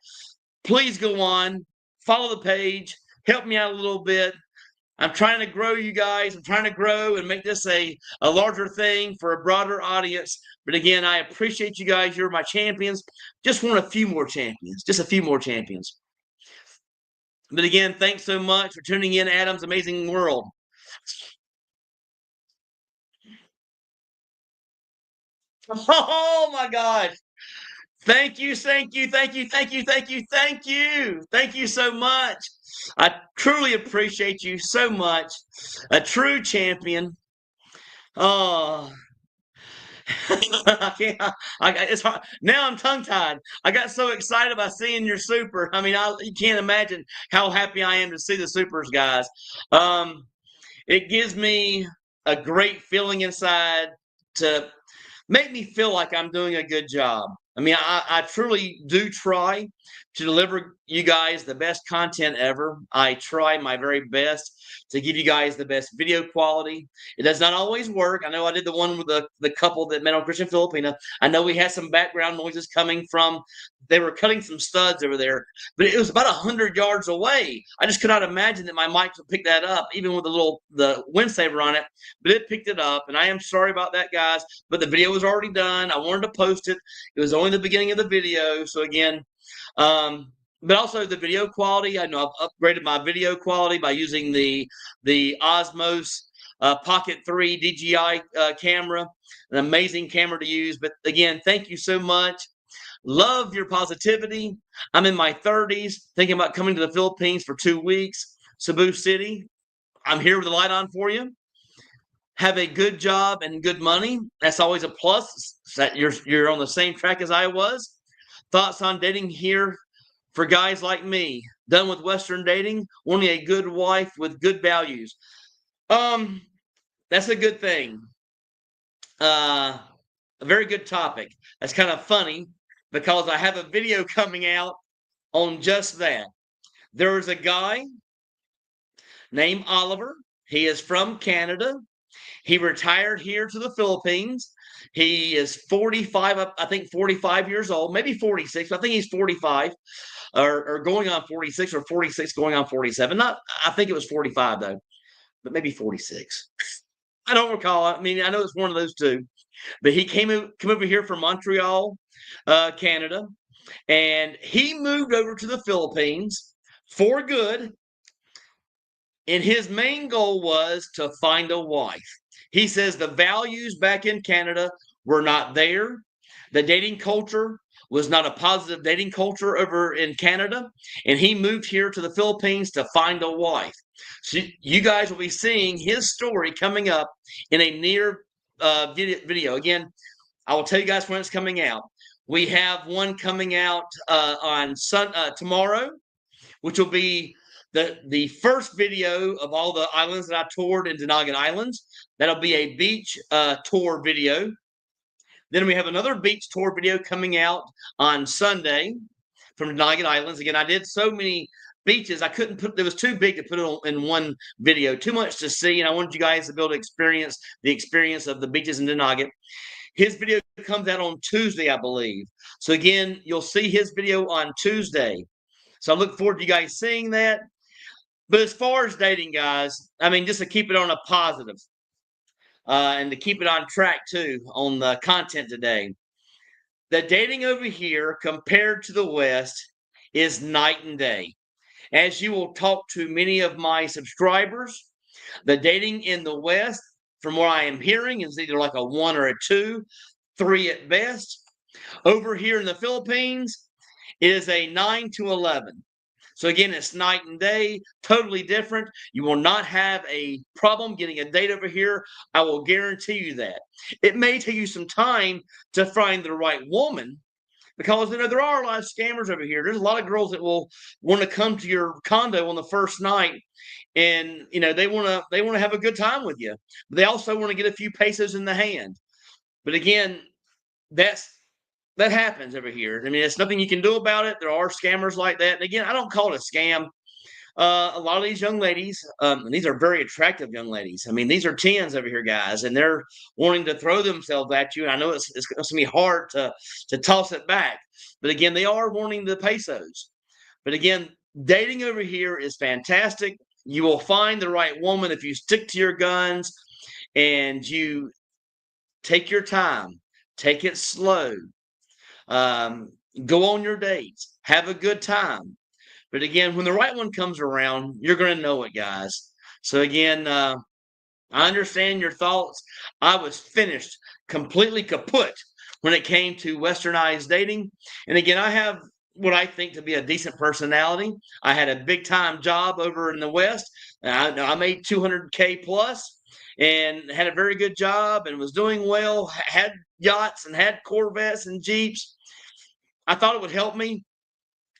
please go on, follow the page, help me out a little bit. I'm trying to grow you guys. I'm trying to grow and make this a larger thing for a broader audience. But again, I appreciate you guys. You're my champions. Just want a few more champions. Just a few more champions. But again, thanks so much for tuning in, Adam's Amazing World. Oh my gosh. Thank you, thank you, thank you, thank you, thank you, thank you. Thank you so much. I truly appreciate you so much. A true champion. Oh, I can't. It's hard. Now I'm tongue tied. I got so excited about seeing your super. I mean, you can't imagine how happy I am to see the supers, guys. Um, it gives me a great feeling inside to make me feel like I'm doing a good job. I mean, I truly do try to deliver you guys the best content ever. I try my very best to give you guys the best video quality. It does not always work. I know I did the one with the couple that met on Christian Filipina. I know we had some background noises coming from, they were cutting some studs over there, but it was about 100 yards away. I just could not imagine that my mic would pick that up, even with the wind saver on it, but it picked it up, and I am sorry about that, guys, but the video was already done. I wanted to post it. It was only the beginning of the video, so again, but also the video quality. I know I've upgraded my video quality by using the Osmos Pocket 3 DJI camera, an amazing camera to use. But again, thank you so much. Love your positivity. I'm in my 30s, thinking about coming to the Philippines for 2 weeks. Cebu City. I'm here with the light on for you. Have a good job and good money. That's always a plus. That you're on the same track as I was. Thoughts on dating here for guys like me, done with Western dating, wanting a good wife with good values. That's a good thing. A very good topic. That's kind of funny because I have a video coming out on just that. There is a guy named Oliver. He is from Canada. He retired here to the Philippines. He is 45, I think 45 years old, maybe 46. I think he's 45 or going on 46 or 46 going on 47. Not, I think it was 45 though, but maybe 46. I don't recall. I mean, I know it's one of those two. But he came over here from Montreal, Canada, and he moved over to the Philippines for good. And his main goal was to find a wife. He says the values back in Canada were not there. The dating culture was not a positive dating culture over in Canada. And he moved here to the Philippines to find a wife. So you guys will be seeing his story coming up in a near video. Again, I will tell you guys when it's coming out. We have one coming out on tomorrow, which will be the first video of all the islands that I toured in Dinagat Islands. That'll be a beach tour video. Then we have another beach tour video coming out on Sunday from Dinagat Islands. Again, I did so many beaches, I couldn't put, it was too big to put it in one video, too much to see, and I wanted you guys to be able to experience the experience of the beaches in Dinagat. His video comes out on Tuesday, I believe. So again, you'll see his video on Tuesday. So I look forward to you guys seeing that. But as far as dating, guys, I mean, just to keep it on a positive, and to keep it on track too on the content today, the dating over here compared to the West is night and day. As you will talk to many of my subscribers, the dating in the West, from what I am hearing, is either like a 1 or a 2, 3 at best. Over here in the Philippines, it is a 9 to 11. So again, it's night and day, totally different. You will not have a problem getting a date over here. I will guarantee you that. It may take you some time to find the right woman, because there are a lot of scammers over here. There's a lot of girls that will want to come to your condo on the first night, and they want to have a good time with you. But they also want to get a few pesos in the hand. But again, that happens over here. I mean, it's nothing you can do about it. There are scammers like that. And again, I don't call it a scam. A lot of these young ladies, and these are very attractive young ladies. I mean, these are 10s over here, guys, and they're wanting to throw themselves at you. And I know it's going to be hard to toss it back. But again, they are wanting the pesos. But again, dating over here is fantastic. You will find the right woman if you stick to your guns and you take your time, take it slow, um, go on your dates, have a good time. But again, when the right one comes around, you're going to know it, guys. So again, I understand your thoughts. I was finished, completely kaput when it came to westernized dating. And again, I have what I think to be a decent personality. I had a big time job over in the West. I made 200K plus and had a very good job and was doing well, had yachts and had Corvettes and Jeeps. I thought it would help me.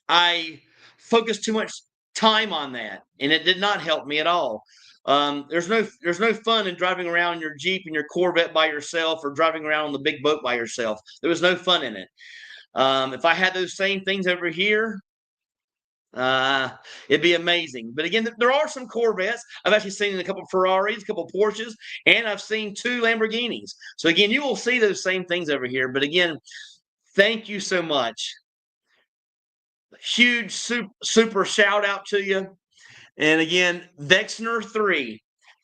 I focused too much time on that, and it did not help me at all. There's no fun in driving around in your Jeep and your Corvette by yourself, or driving around on the big boat by yourself. There was no fun in it. If I had those same things over here, uh, it'd be amazing. But again, there are some Corvettes. I've actually seen a couple of Ferraris, a couple of Porsches, and I've seen 2 Lamborghinis. So again, you will see those same things over here. But again, thank you so much. Huge super shout out to you. And again, Vexner3,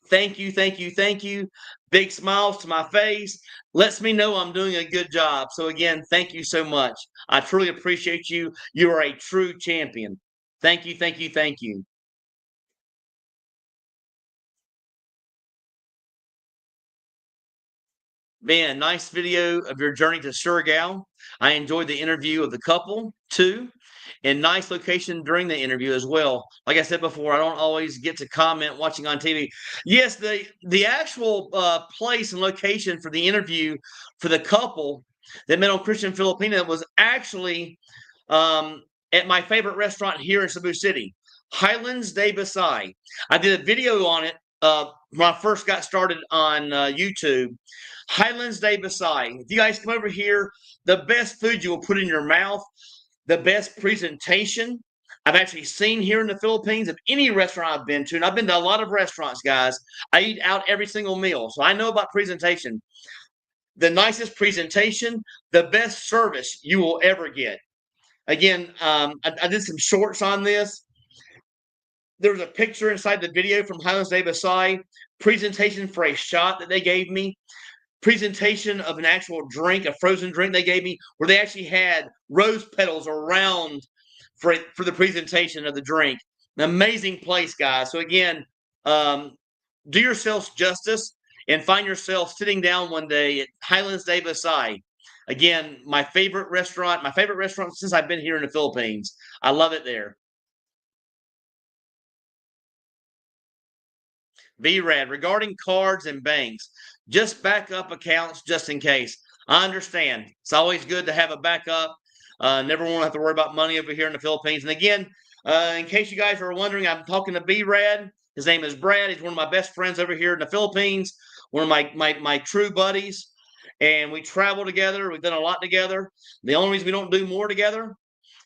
thank you, thank you, thank you. Big smiles to my face. Lets me know I'm doing a good job. So again, thank you so much. I truly appreciate you. You are a true champion. Thank you, thank you, thank you. Man, nice video of your journey to Surigao. I enjoyed the interview of the couple too, and nice location during the interview as well. Like I said before, I don't always get to comment watching on TV. Yes, the actual place and location for the interview for the couple that met on Christian Filipina was actually at my favorite restaurant here in Cebu City, Highlands de Basay. I did a video on it when I first got started on YouTube. Highlands de Basay. If you guys come over here, the best food you will put in your mouth, the best presentation I've actually seen here in the Philippines of any restaurant I've been to. And I've been to a lot of restaurants, guys. I eat out every single meal, so I know about presentation. The nicest presentation, the best service you will ever get. Again, I did some shorts on this. There was a picture inside the video from Highlands de Basay, presentation for a shot that they gave me, presentation of an actual drink, a frozen drink they gave me, where they actually had rose petals around for the presentation of the drink. An amazing place, guys. So again, do yourselves justice and find yourself sitting down one day at Highlands de Basay. Again, my favorite restaurant since I've been here in the Philippines. I love it there. VRAD, regarding cards and banks, just backup accounts just in case. I understand. It's always good to have a backup. Never want to have to worry about money over here in the Philippines. And again, in case you guys are wondering, I'm talking to VRAD. His name is Brad. He's one of my best friends over here in the Philippines, one of my true buddies. And we travel together. We've done a lot together. The only reason we don't do more together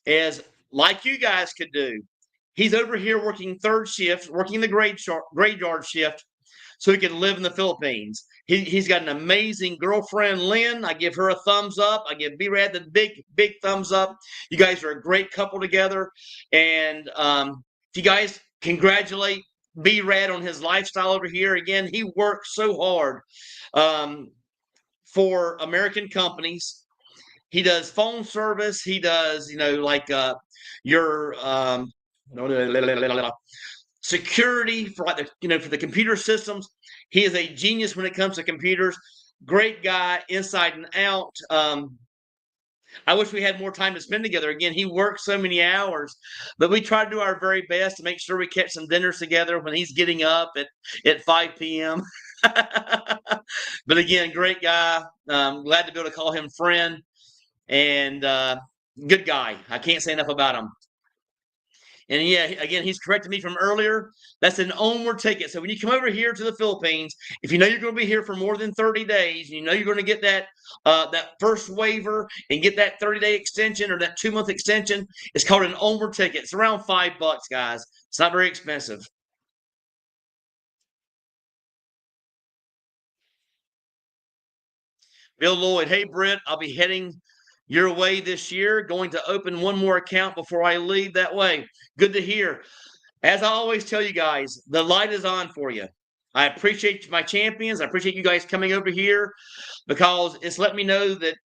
is like you guys could do. He's over here working third shift, working the graveyard shift, so he can live in the Philippines. He's got an amazing girlfriend, Lynn. I give her a thumbs up. I give B-Rad the big thumbs up. You guys are a great couple together. And if you guys congratulate B-Rad on his lifestyle over here. Again, he works so hard for American companies. He does phone service. He does, like your security for for the computer systems. He is a genius when it comes to computers. Great guy, inside and out. I wish we had more time to spend together. Again, he works so many hours, but we try to do our very best to make sure we catch some dinners together when he's getting up at 5 p.m. But again, great guy. Glad to be able to call him friend, and good guy. I can't say enough about him. And yeah, again, he's corrected me from earlier. That's an onward ticket. So when you come over here to the Philippines, if you know you're going to be here for more than 30 days, and you know you're going to get that first waiver and get that 30-day extension or that 2-month extension, it's called an onward ticket. It's around $5, guys. It's not very expensive. Bill Lloyd, hey Britt, I'll be heading your way this year. Going to open one more account before I leave that way. Good to hear. As I always tell you guys, the light is on for you. I appreciate my champions. I appreciate you guys coming over here because it's let me know that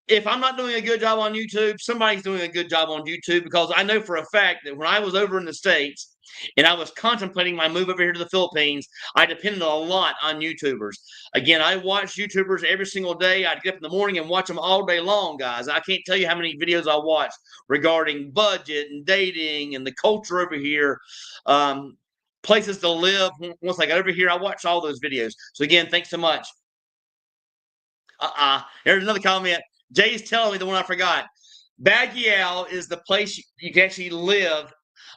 if I'm not doing a good job on YouTube, somebody's doing a good job on YouTube because I know for a fact that when I was over in the States and I was contemplating my move over here to the Philippines, I depended a lot on YouTubers. Again, I watch YouTubers every single day. I'd get up in the morning and watch them all day long, guys. I can't tell you how many videos I watch regarding budget and dating and the culture over here. Places to live. Once I got over here, I watched all those videos. So again, thanks so much. There's another comment. Jay's telling me the one I forgot. Baguio is the place you can actually live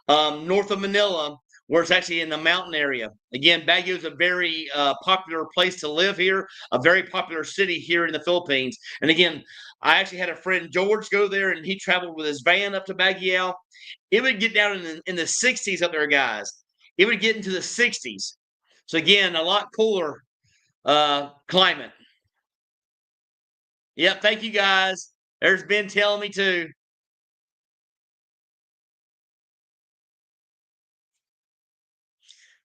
north of Manila, where it's actually in the mountain area. Again, Baguio is a very popular place to live here, a very popular city here in the Philippines. And again, I actually had a friend, George, go there, and he traveled with his van up to Baguio. It would get down in the 60s up there, guys. It would get into the 60s. So again, a lot cooler climate. Yep, thank you guys. There's Ben telling me too.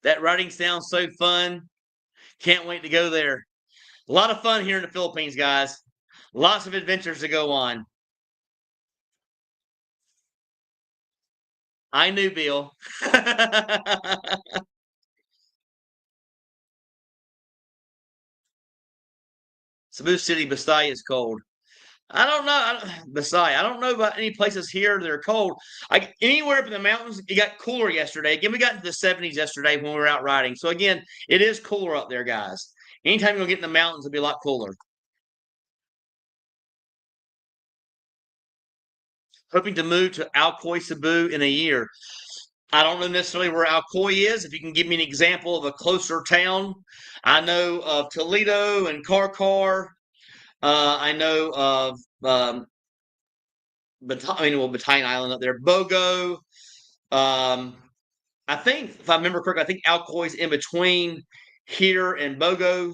That writing sounds so fun. Can't wait to go there. A lot of fun here in the Philippines, guys. Lots of adventures to go on. I knew, Bill. Cebu City, Bisaya is cold. I don't know. Bisaya, I don't know about any places here that are cold. Anywhere up in the mountains, it got cooler yesterday. Again, we got into the 70s yesterday when we were out riding. So again, it is cooler up there, guys. Anytime you go get in the mountains, it'll be a lot cooler. Hoping to move to Alcoy, Cebu in a year. I don't know necessarily where Alcoy is. If you can give me an example of a closer town, I know of Toledo and Carcar. I know of Batayan Island up there, Bogo. I think, if I remember correctly, I think Alcoy's in between here and Bogo,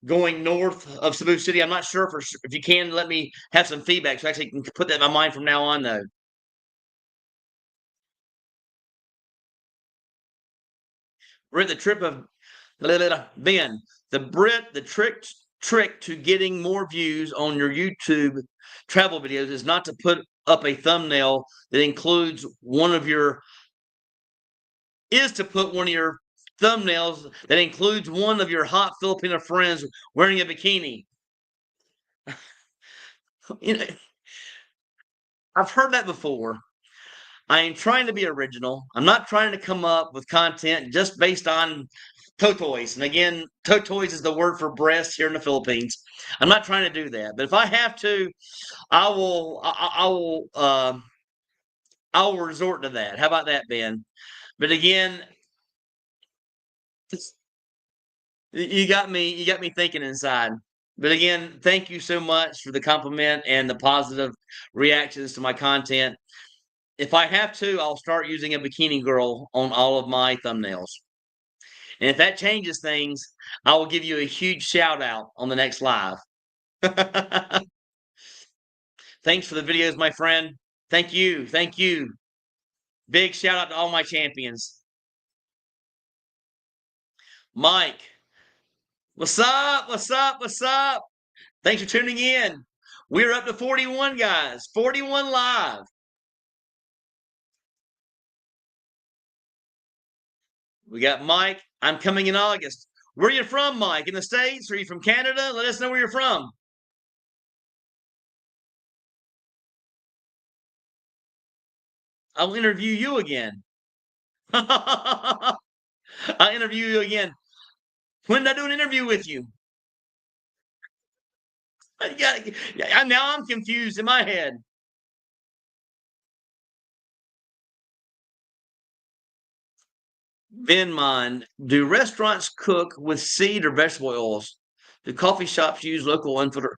going north of Cebu City. I'm not sure if you can let me have some feedback so I actually can put that in my mind from now on, though. We're at the trip of Ben. The trick to getting more views on your YouTube travel videos is not to put up a thumbnail that includes one of your thumbnails that includes one of your hot Filipino friends wearing a bikini. You know, I've heard that before. I am trying to be original. I'm not trying to come up with content just based on totoys. And again, totoys is the word for breast here in the Philippines. I'm not trying to do that. But if I have to, I will resort to that. How about that, Ben? But again, you got me thinking inside. But again, thank you so much for the compliment and the positive reactions to my content. If I have to, I'll start using a bikini girl on all of my thumbnails. And if that changes things, I will give you a huge shout out on the next live. Thanks for the videos, my friend. Thank you. Thank you. Big shout out to all my champions. Mike, what's up? What's up? What's up? Thanks for tuning in. We're up to 41, guys. 41 live. We got Mike. I'm coming in August. Where are you from, Mike? In the States? Are you from Canada? Let us know where you're from. I'll interview you again. I'll interview you again. When did I do an interview with you? Now I'm confused in my head. Venmon, do restaurants cook with seed or vegetable oils? Do coffee shops use local unfiltered?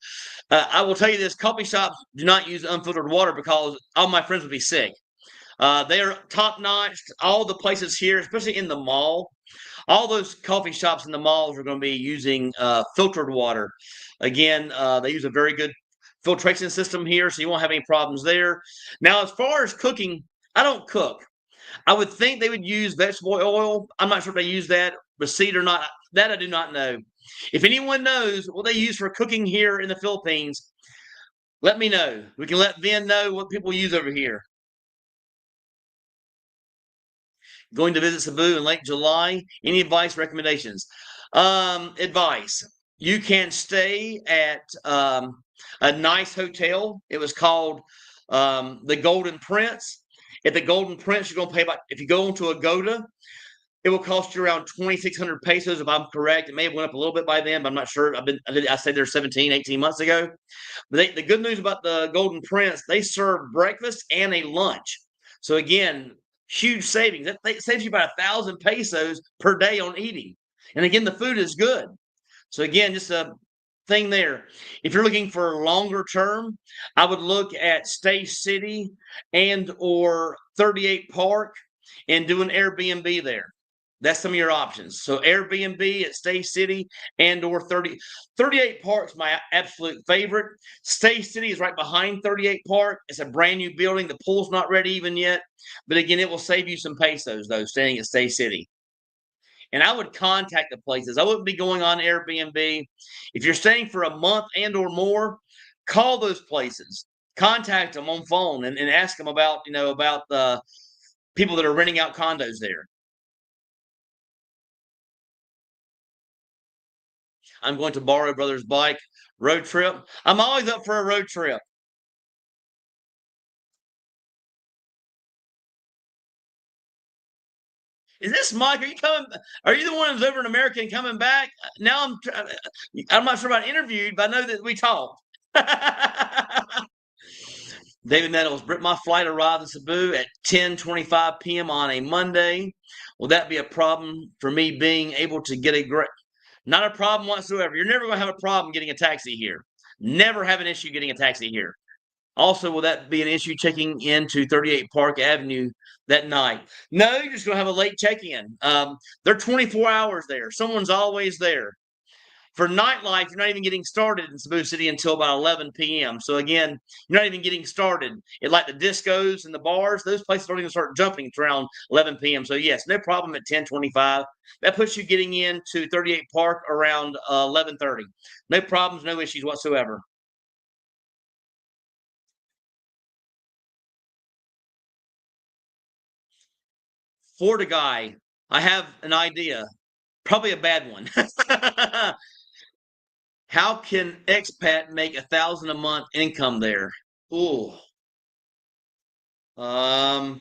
I will tell you this: coffee shops do not use unfiltered water because all my friends would be sick. They are top notch. All the places here, especially in the mall, all those coffee shops in the malls are going to be using filtered water. Again, they use a very good filtration system here, so you won't have any problems there. Now, as far as cooking, I don't cook. I would think they would use vegetable oil. I'm not sure if they use that receipt or not. That I do not know. If anyone knows what they use for cooking here in the Philippines, let me know. We can let Vin know what people use over here. Going to visit Cebu in late July. Any advice, recommendations? Advice. You can stay at a nice hotel. It was called the Golden Prince. At the Golden Prince, you're going to pay about, if you go into Agoda, it will cost you around 2,600 pesos, if I'm correct. It may have went up a little bit by then, but I'm not sure. I stayed there 17, 18 months ago. But the good news about the Golden Prince, they serve breakfast and a lunch. So again, huge savings. That saves you about 1,000 pesos per day on eating. And again, the food is good. So again, just a thing there. If you're looking for longer term, I would look at Stay City and or 38 Park and do an Airbnb there. That's some of your options. So Airbnb at Stay City and or 38 Park's my absolute favorite. Stay City is right behind 38 Park. It's a brand new building. The pool's not ready even yet. But again, it will save you some pesos though, staying at Stay City. And I would contact the places. I wouldn't be going on Airbnb. If you're staying for a month and or more, call those places. Contact them on phone and ask them about, about the people that are renting out condos there. I'm going to borrow brother's bike. Road trip. I'm always up for a road trip. Is this Mike? Are you coming? Are you the one who's over in America and coming back? Now I'm not sure about interviewed, but I know that we talked. David Nettles, my flight arrived in Cebu at 10:25 p.m. on a Monday. Will that be a problem for me being able to get a great? Not a problem whatsoever. You're never going to have a problem getting a taxi here. Never have an issue getting a taxi here. Also, will that be an issue checking into 38 Park Avenue that night? No, you're just going to have a late check-in. They're 24 hours there. Someone's always there. For nightlife, you're not even getting started in Cebu City until about 11 p.m. So again, you're not even getting started. It like the discos and the bars; those places don't even start jumping until around 11 p.m. So yes, no problem at 10:25. That puts you getting into 38 Park around 11:30. No problems, no issues whatsoever. Florida guy, I have an idea. Probably a bad one. How can expat make 1,000 a month income there? Ooh. Um,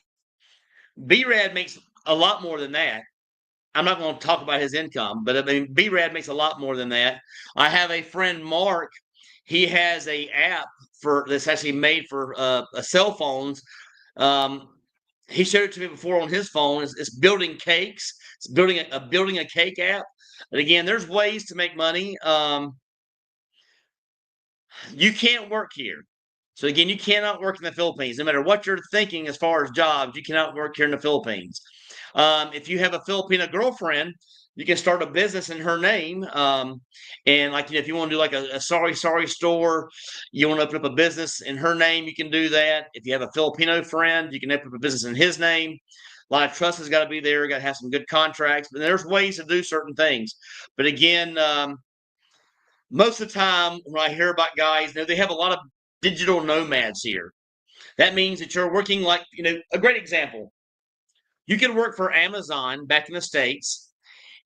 B-Rad makes a lot more than that. I'm not going to talk about his income, but I mean, B-Rad makes a lot more than that. I have a friend, Mark. He has a app for that's actually made for cell phones. Um, he showed it to me before on his phone. It's building cakes. It's building a cake app. And again, there's ways to make money. You can't work here. So again, you cannot work in the Philippines. No matter what you're thinking as far as jobs, you cannot work here in the Philippines. If you have a Filipino girlfriend, you can start a business in her name. And like if you want to do like a sorry store, you want to open up a business in her name, you can do that. If you have a Filipino friend, you can open up a business in his name. A lot of trust has got to be there. Got to have some good contracts. But there's ways to do certain things. But again, most of the time when I hear about guys, they have a lot of digital nomads here. That means that you're working like, a great example. You can work for Amazon back in the States,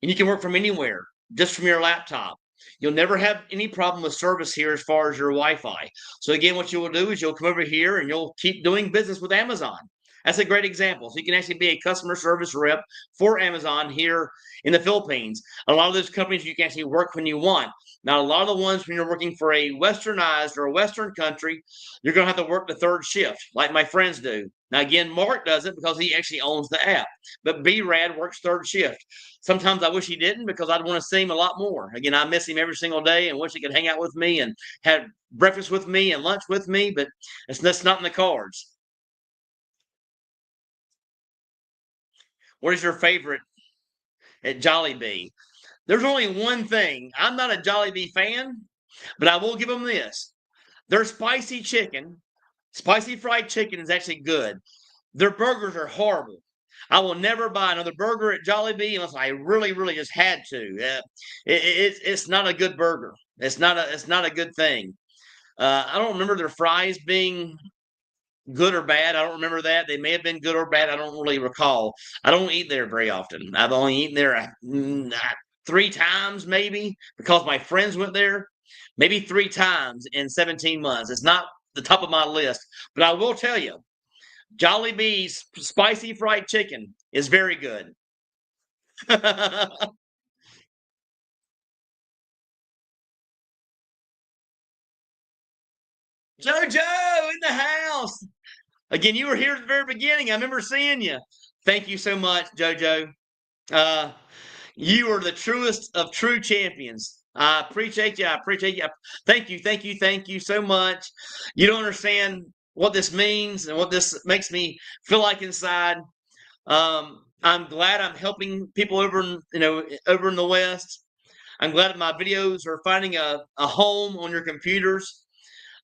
and you can work from anywhere, just from your laptop. You'll never have any problem with service here as far as your Wi-Fi. So again, what you will do is you'll come over here and you'll keep doing business with Amazon. That's a great example. So you can actually be a customer service rep for Amazon here in the Philippines. A lot of those companies you can actually work when you want. Now, a lot of the ones when you're working for a westernized or a Western country, you're going to have to work the third shift like my friends do. Now, again, Mark does it because he actually owns the app, but B-Rad works third shift. Sometimes I wish he didn't because I'd want to see him a lot more. Again, I miss him every single day and wish he could hang out with me and have breakfast with me and lunch with me, but that's not in the cards. What is your favorite at Jollibee? There's only one thing. I'm not a Jollibee fan, but I will give them this. Their spicy fried chicken is actually good. Their burgers are horrible. I will never buy another burger at Jollibee unless I really, really just had to. It's not a good burger. It's not a good thing. I don't remember their fries being good or bad. I don't remember that. They may have been good or bad. I don't really recall. I don't eat there very often. I've only eaten there 3 times maybe because my friends went there. Maybe 3 times in 17 months. It's not the top of my list, but I will tell you, Jollibee's spicy fried chicken is very good. JoJo in the house. Again, you were here at the very beginning. I remember seeing you. Thank you so much, JoJo. Uh, you are the truest of true champions. I appreciate you. I appreciate you. Thank you. Thank you. Thank you so much. You don't understand what this means and what this makes me feel like inside. I'm glad I'm helping people over in the West. I'm glad that my videos are finding a home on your computers.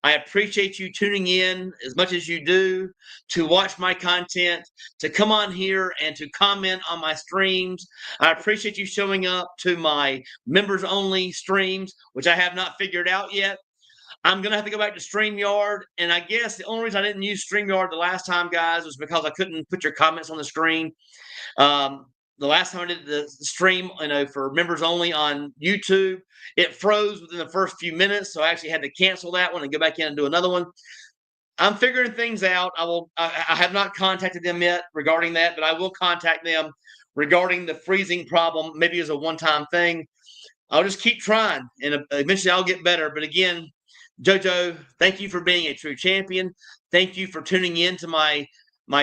I appreciate you tuning in as much as you do to watch my content, to come on here and to comment on my streams. I appreciate you showing up to my members only streams, which I have not figured out yet. I'm going to have to go back to StreamYard. And I guess the only reason I didn't use StreamYard the last time, guys, was because I couldn't put your comments on the screen. The last time I did the stream, for members only on YouTube, it froze within the first few minutes, so I actually had to cancel that one and go back in and do another one. I'm figuring things out. I have not contacted them yet regarding that, but I will contact them regarding the freezing problem, maybe as a one-time thing. I'll just keep trying, and eventually I'll get better. But again, JoJo, thank you for being a true champion. Thank you for tuning in to my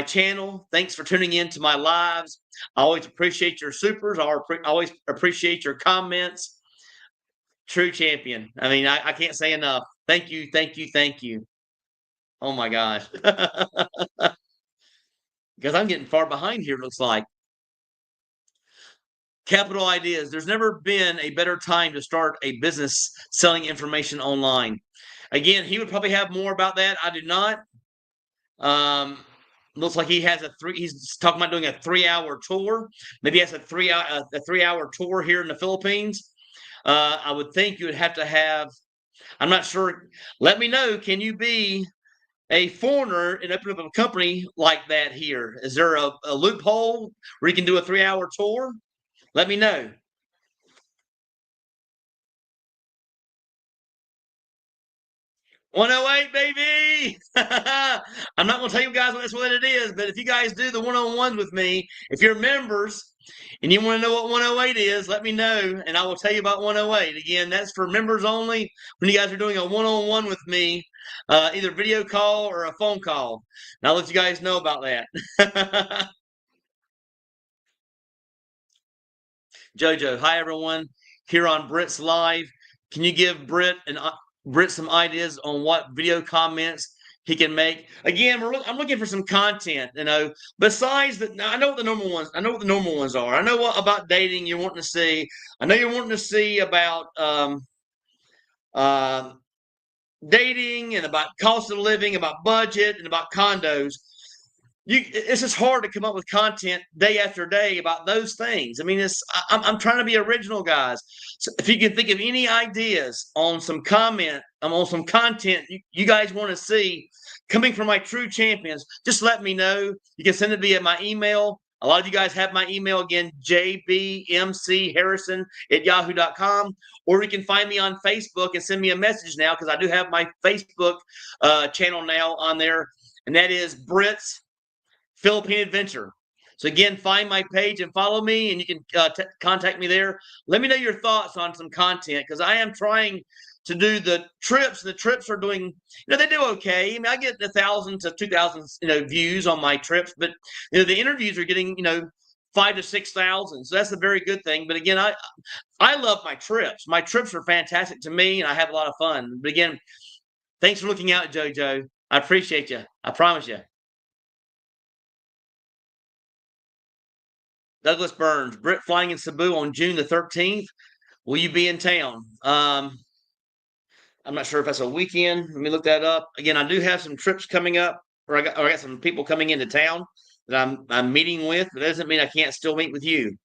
channel. Thanks for tuning in to my lives. I always appreciate your supers. I always appreciate your comments. True champion. I mean, I can't say enough. Thank you, thank you, thank you. Oh my gosh. Because I'm getting far behind here, looks like. Capital Ideas. There's never been a better time to start a business selling information online. Again, he would probably have more about that. I do not. Looks like he has he's talking about doing a 3-hour tour. Maybe he has a 3-hour tour here in the Philippines. I would think you would have to have, I'm not sure. Let me know. Can you be a foreigner and open up a company like that here? Is there a loophole where you can do a 3-hour tour? Let me know. 108, baby. I'm not going to tell you guys what it is, but if you guys do the one-on-ones with me, if you're members and you want to know what 108 is, let me know, and I will tell you about 108. Again, that's for members only when you guys are doing a one-on-one with me, either video call or a phone call. And I'll let you guys know about that. JoJo, hi, everyone. Here on Britt's Live. Can you give Britt some ideas on what video comments he can make? Again, I'm looking for some content. Besides that, I know what the normal ones. I know what the normal ones are. I know what about dating you're wanting to see. I know you're wanting to see about dating and about cost of living, about budget, and about condos. It's just hard to come up with content day after day about those things. I mean, I'm trying to be original, guys. So if you can think of any ideas on some content you guys want to see coming from my true champions, just let me know. You can send it via my email. A lot of you guys have my email again, jbmcharrison@yahoo.com, or you can find me on Facebook and send me a message now because I do have my Facebook channel now on there, and that is Britt's Philippine Adventure. So again, find my page and follow me, and you can contact me there. Let me know your thoughts on some content because I am trying to do the trips. The trips are doing, they do okay. I mean, I get 1,000 to 2,000, views on my trips, but the interviews are getting, 5,000 to 6,000. So that's a very good thing. But again, I love my trips. My trips are fantastic to me, and I have a lot of fun. But again, thanks for looking out, JoJo. I appreciate you. I promise you. Douglas Burns, Britt flying in Cebu on June the 13th. Will you be in town? I'm not sure if that's a weekend. Let me look that up. Again, I do have some trips coming up, or I got some people coming into town. that I'm meeting with, but that doesn't mean I can't still meet with you.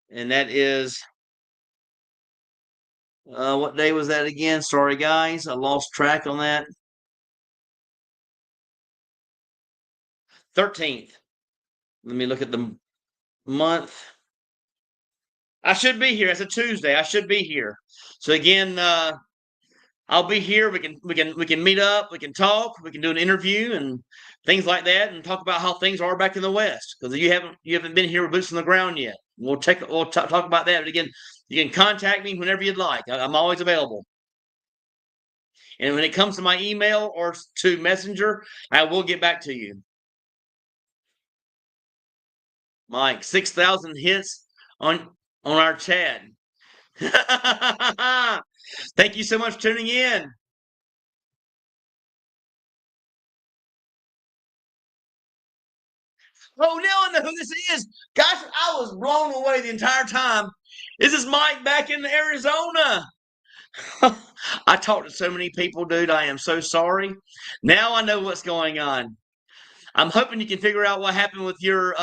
And that is what day was that again? Sorry, guys, I lost track on that. 13th. Let me look at the month. I should be here. It's a Tuesday. I should be here. So again, I'll be here. We can meet up. We can talk. We can do an interview and things like that, and talk about how things are back in the West. Because you haven't been here with boots on the ground yet. We'll talk about that. But again, you can contact me whenever you'd like. I'm always available. And when it comes to my email or to Messenger, I will get back to you. Mike, 6,000 hits on our chat. Thank you so much for tuning in. Oh, now I know who this is. Gosh, I was blown away the entire time. This is Mike back in Arizona. I talked to so many people, dude. I am so sorry. Now I know what's going on. I'm hoping you can figure out what happened with your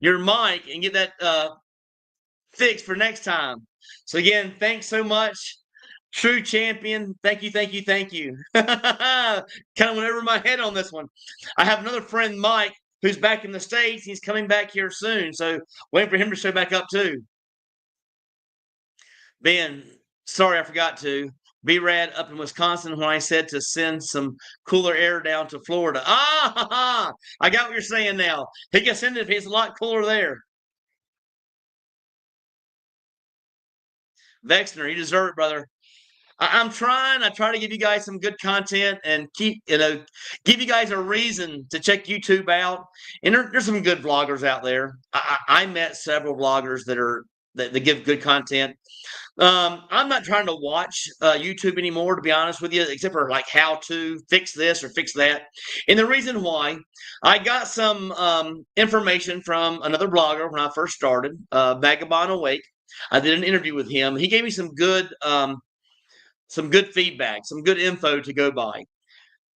mic and get that fixed for next time. So again, thanks so much. True champion. Thank you, thank you, thank you. Kind of went over my head on this one. I have another friend, Mike, who's back in the States. He's coming back here soon. So waiting for him to show back up too. Ben, sorry I forgot to. B-Rad up in Wisconsin when I said to send some cooler air down to Florida. I got what you're saying now. He can send it if it's a lot cooler there. Vexner, you deserve it, brother. I'm trying. I try to give you guys some good content and give you guys a reason to check YouTube out. And there's some good vloggers out there. I met several vloggers that give good content. I'm not trying to watch YouTube anymore, to be honest with you, except for like how to fix this or fix that. And the reason why, I got some information from another blogger when I first started, Vagabond Awake. I did an interview with him. He gave me some good feedback, some good info to go by.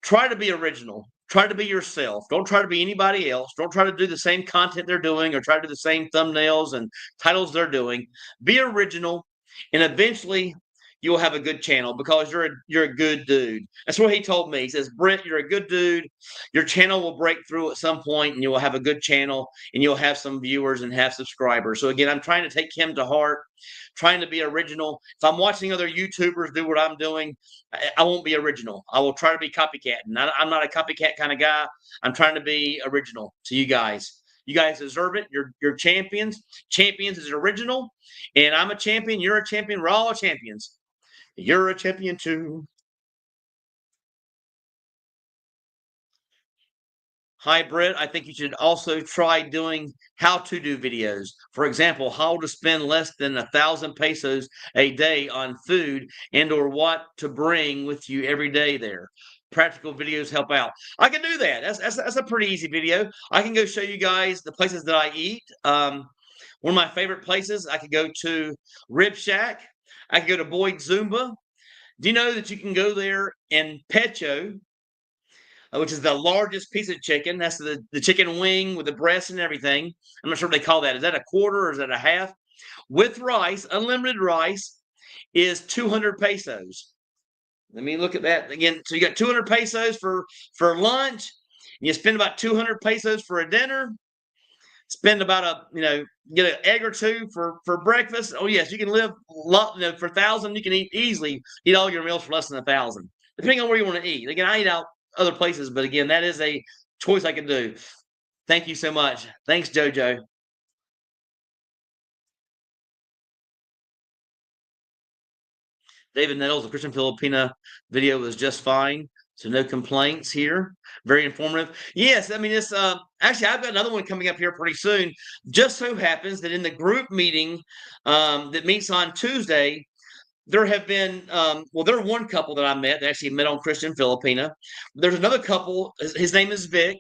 Try to be original. Try to be yourself. Don't try to be anybody else. Don't try to do the same content they're doing or try to do the same thumbnails and titles they're doing. Be original, and eventually you'll have a good channel because you're a good dude. That's what he told me. He says, Brent, you're a good dude. Your channel will break through at some point, and you will have a good channel, and you'll have some viewers and have subscribers. So again, I'm trying to take him to heart, trying to be original. If I'm watching other YouTubers do what I'm doing, I won't be original. I will try to be copycatting. I'm not a copycat kind of guy. I'm trying to be original to you guys. You guys deserve it. You're champions. Champions is original, and I'm a champion. You're a champion. We're all champions. You're a champion too. Hi, Brett. I think you should also try doing how to do videos. For example, how to spend less than 1,000 pesos a day on food and/or what to bring with you every day there. Practical videos help out. I can do that. That's a pretty easy video. I can go show you guys the places that I eat. One of my favorite places, I could go to Rib Shack. I could go to Boyd Zumba. Do you know that you can go there and Pecho, which is the largest piece of chicken? That's the chicken wing with the breast and everything. I'm not sure what they call that. Is that a quarter or is that a half? With rice, unlimited rice, is 200 pesos. Let me look at that again. So you got 200 pesos for lunch. And you spend about 200 pesos for a dinner. Spend about get an egg or two for breakfast. Oh yes, you can live for 1,000. You can eat all your meals for less than 1,000, depending on where you want to eat. Again, I eat out other places, but again, that is a choice I can do. Thank you so much. Thanks, JoJo. David Nettles, the Christian Filipina video was just fine. So no complaints here. Very informative. Yes, I mean it's actually I've got another one coming up here pretty soon. Just so happens that in the group meeting that meets on Tuesday, there have been there's one couple that I met that actually met on Christian Filipina. There's another couple. His name is Vic,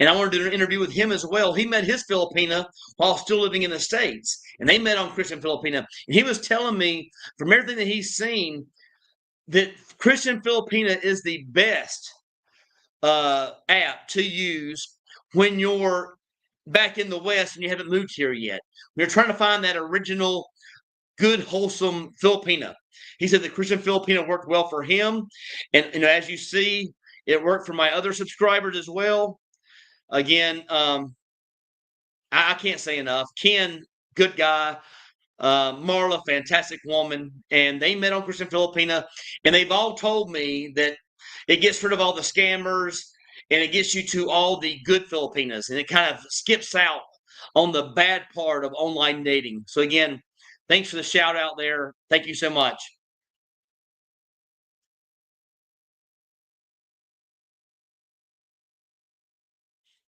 and I want to do an interview with him as well. He met his Filipina while still living in the States, and they met on Christian Filipina. And he was telling me from everything that he's seen that Christian Filipina is the best app to use when you're back in the West and you haven't moved here yet. You're trying to find that original, good, wholesome Filipina. He said the Christian Filipina worked well for him. And as you see, it worked for my other subscribers as well. Again, I can't say enough. Ken, good guy. Marla, fantastic woman. And they met on Christian Filipina. And they've all told me that it gets rid of all the scammers and it gets you to all the good Filipinas. And it kind of skips out on the bad part of online dating. So, again, thanks for the shout out there. Thank you so much.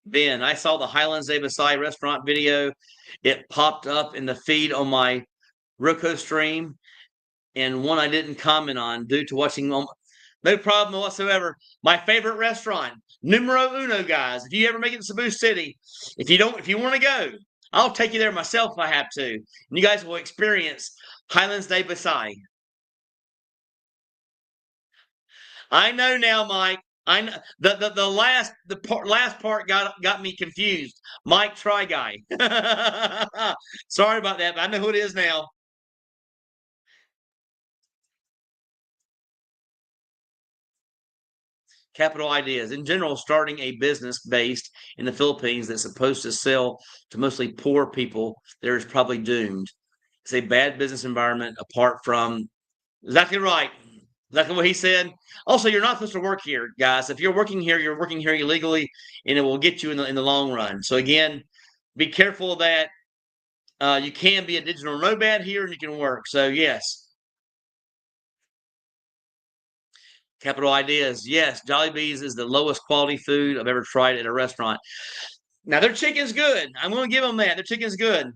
Ben, I saw the Highlands de Basay restaurant video. It popped up in the feed on my Roku stream, and one I didn't comment on due to watching. No problem whatsoever. My favorite restaurant, numero uno, guys. If you ever make it to Cebu City, if you want to go, I'll take you there myself if I have to. And you guys will experience Highlands de Basay. I know now, Mike. I know the last part got me confused. Mike Try Guy. Sorry about that, but I know who it is now. Capital Ideas. In general, starting a business based in the Philippines that's supposed to sell to mostly poor people, there is probably doomed. It's a bad business environment apart from exactly right. Exactly what he said. Also, you're not supposed to work here, guys. If you're working here, you're working here illegally, and it will get you in the long run. So again, be careful of that. You can be a digital nomad here, and you can work. So yes, Capital Ideas. Yes, Jollibee's is the lowest quality food I've ever tried at a restaurant. Now their chicken's good. I'm going to give them that. Their chicken's good.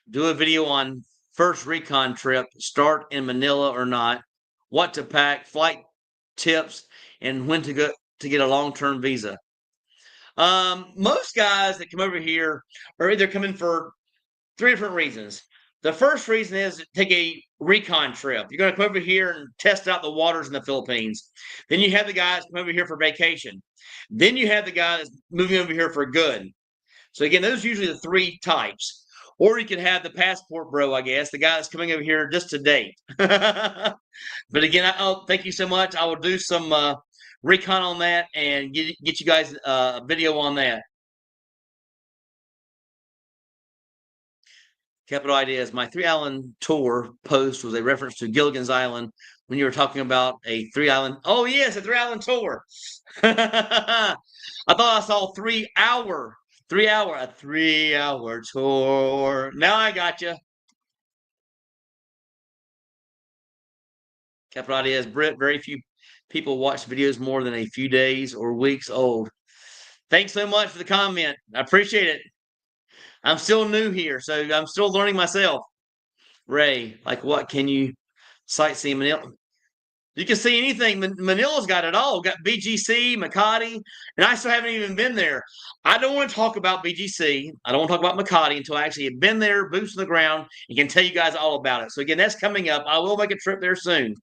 Do a video on first recon trip. Start in Manila or not. What to pack. Flight tips and when to go to get a long-term visa. Most guys that come over here are either coming for three different reasons. The first reason is to take a recon trip. You're going to come over here and test out the waters in the Philippines. Then you have the guys come over here for vacation. Then you have the guy that's moving over here for good. So again, those are usually the three types. Or you could have the passport bro, I guess, the guy that's coming over here just to date. But again, thank you so much. I will do some recon on that and get you guys a video on that. Capital Ideas. My Three Island tour post was a reference to Gilligan's Island when you were talking about a Three Island. Oh yes, a Three Island tour. I thought I saw 3 hour, a 3 hour tour. Now I got you. Capital Ideas. Britt, very few people watch videos more than a few days or weeks old. Thanks so much for the comment. I appreciate it. I'm still new here, so I'm still learning myself. Ray, like what can you sightsee in Manila? You can see anything. Manila's got it all. Got BGC, Makati, and I still haven't even been there. I don't want to talk about BGC. I don't want to talk about Makati until I actually have been there, boots on the ground, and can tell you guys all about it. So again, that's coming up. I will make a trip there soon.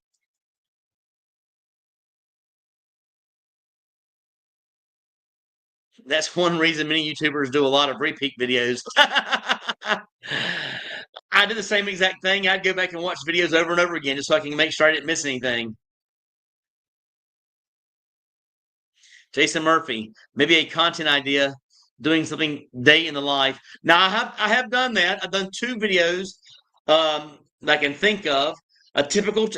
That's one reason many YouTubers do a lot of repeat videos. I did the same exact thing. I'd go back and watch videos over and over again just so I can make sure I didn't miss anything. Jason Murphy, maybe a content idea, doing something day in the life. Now I have done that. I've done two videos that I can think of. A typical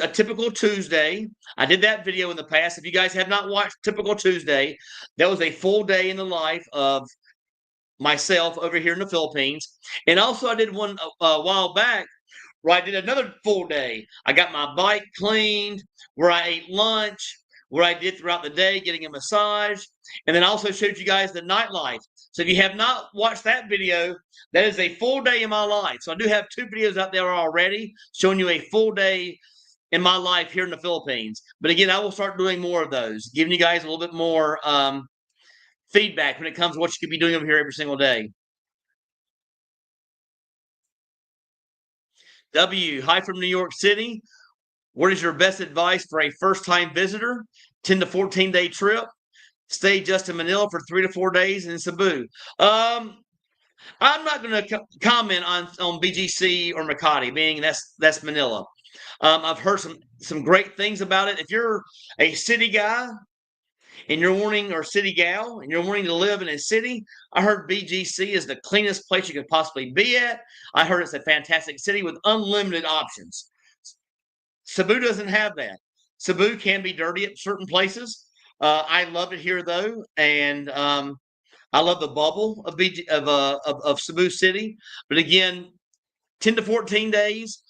Tuesday. I did that video in the past. If you guys have not watched Typical Tuesday, that was a full day in the life of myself over here in the Philippines. And also I did one a while back where I did another full day. I got my bike cleaned, where I ate lunch, where I did throughout the day, getting a massage, and then also showed you guys the nightlife. So if you have not watched that video, that is a full day in my life. So I do have two videos out there already showing you a full day in my life here in the Philippines. But again, I will start doing more of those, giving you guys a little bit more feedback when it comes to what you could be doing over here every single day. W, hi from New York City. What is your best advice for a first-time visitor? 10 to 14-day trip. stay just in Manila for 3 to 4 days in Cebu. Um, I'm not going to comment on BGC or Makati, being that's Manila. I've heard some great things about it. If you're a city guy and you're wanting, or city gal, and you're wanting to live in a city, I heard BGC is the cleanest place you could possibly be at. I heard it's a fantastic city with unlimited options. Cebu doesn't have that. Cebu can be dirty at certain places. I love it here though, and I love the bubble of of Cebu City. But again, 10 to 14 days,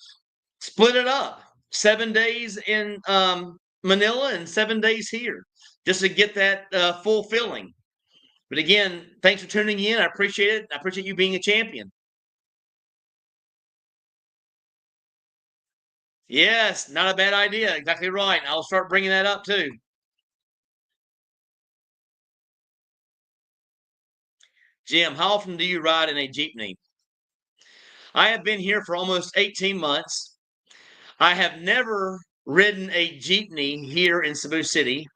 split it up. 7 days in Manila and 7 days here, just to get that full filling. But again, thanks for tuning in. I appreciate it. I appreciate you being a champion. Yes, not a bad idea. Exactly right. I'll start bringing that up too. Jim, how often do you ride in a jeepney? I have been here for almost 18 months. I have never ridden a jeepney here in Cebu City.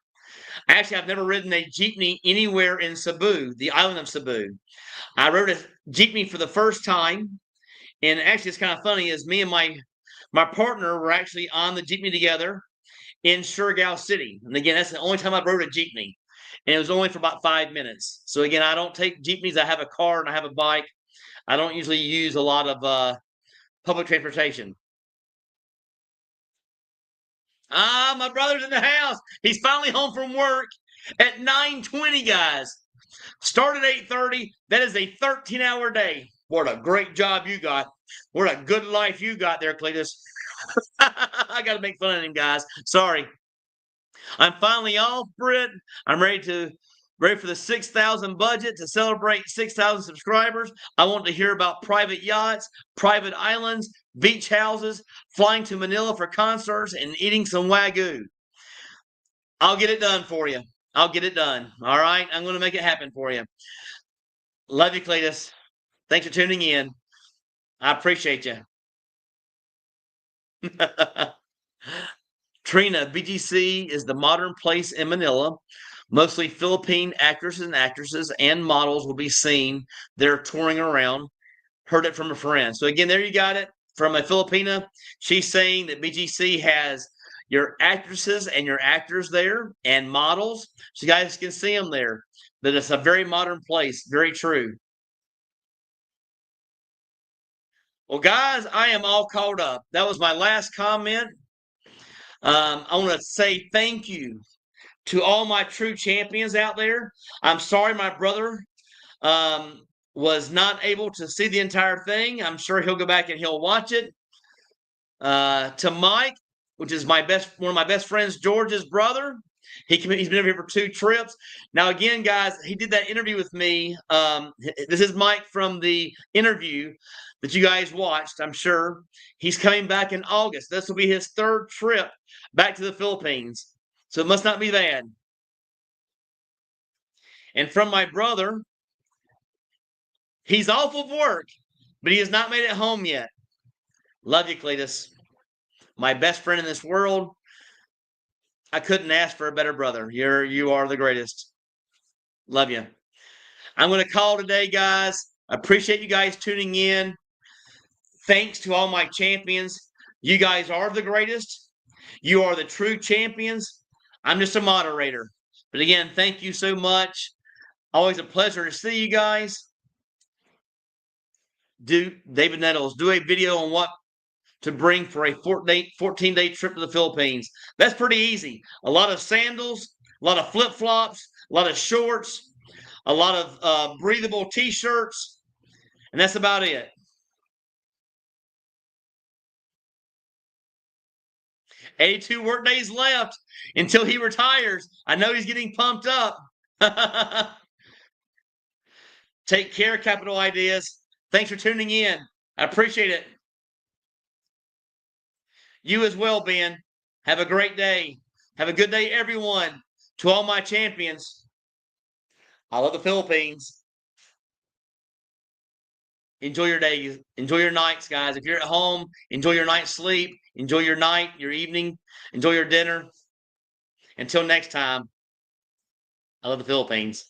Actually, I've never ridden a jeepney anywhere in Cebu, the island of Cebu. I rode a jeepney for the first time, and actually, it's kind of funny. Is me and my partner were actually on the jeepney together in Surigao City, and again, that's the only time I've rode a jeepney, and it was only for about 5 minutes. So again, I don't take jeepneys. I have a car and I have a bike. I don't usually use a lot of public transportation. Ah, my brother's in the house. He's finally home from work at 9:20, guys. Start at 8:30. That is a 13-hour day. What a great job you got. What a good life you got there, Cletus. I got to make fun of him, guys. Sorry. I'm finally off, Britt. I'm ready for the 6,000 budget to celebrate 6,000 subscribers. I want to hear about private yachts, private islands, beach houses, flying to Manila for concerts, and eating some Wagyu. I'll get it done for you. I'll get it done. All right. I'm going to make it happen for you. Love you, Cletus. Thanks for tuning in. I appreciate you. Trina, BGC is the modern place in Manila. Mostly Philippine actresses and actresses and models will be seen there touring around. Heard it from a friend. So again, there you got it from a Filipina. She's saying that BGC has your actresses and your actors there and models. So you guys can see them there. That it's a very modern place. Very true. Well, guys, I am all caught up. That was my last comment. I want to say thank you to all my true champions out there. I'm sorry my brother was not able to see the entire thing. I'm sure he'll go back and he'll watch it. To Mike, which is one of my best friends, George's brother. He's been over here for 2 trips. Now, again, guys, he did that interview with me. This is Mike from the interview that you guys watched, I'm sure. He's coming back in August. This will be his 3rd trip back to the Philippines. So it must not be bad. And from my brother, he's off of work, but he has not made it home yet. Love you, Cletus. My best friend in this world. I couldn't ask for a better brother. You are the greatest. Love you. I'm going to call today, guys. I appreciate you guys tuning in. Thanks to all my champions. You guys are the greatest. You are the true champions. I'm just a moderator. But again, thank you so much. Always a pleasure to see you guys. David Nettles, do a video on what to bring for a 14-day trip to the Philippines. That's pretty easy. A lot of sandals, a lot of flip-flops, a lot of shorts, a lot of breathable T-shirts, and that's about it. 82 work days left until he retires. I know he's getting pumped up. Take care, Capital Ideas. Thanks for tuning in. I appreciate it. You as well, Ben. Have a great day. Have a good day, everyone. To all my champions, I love the Philippines. Enjoy your day. Enjoy your nights, guys. If you're at home, enjoy your night's sleep. Enjoy your night, your evening. Enjoy your dinner. Until next time. I love the Philippines.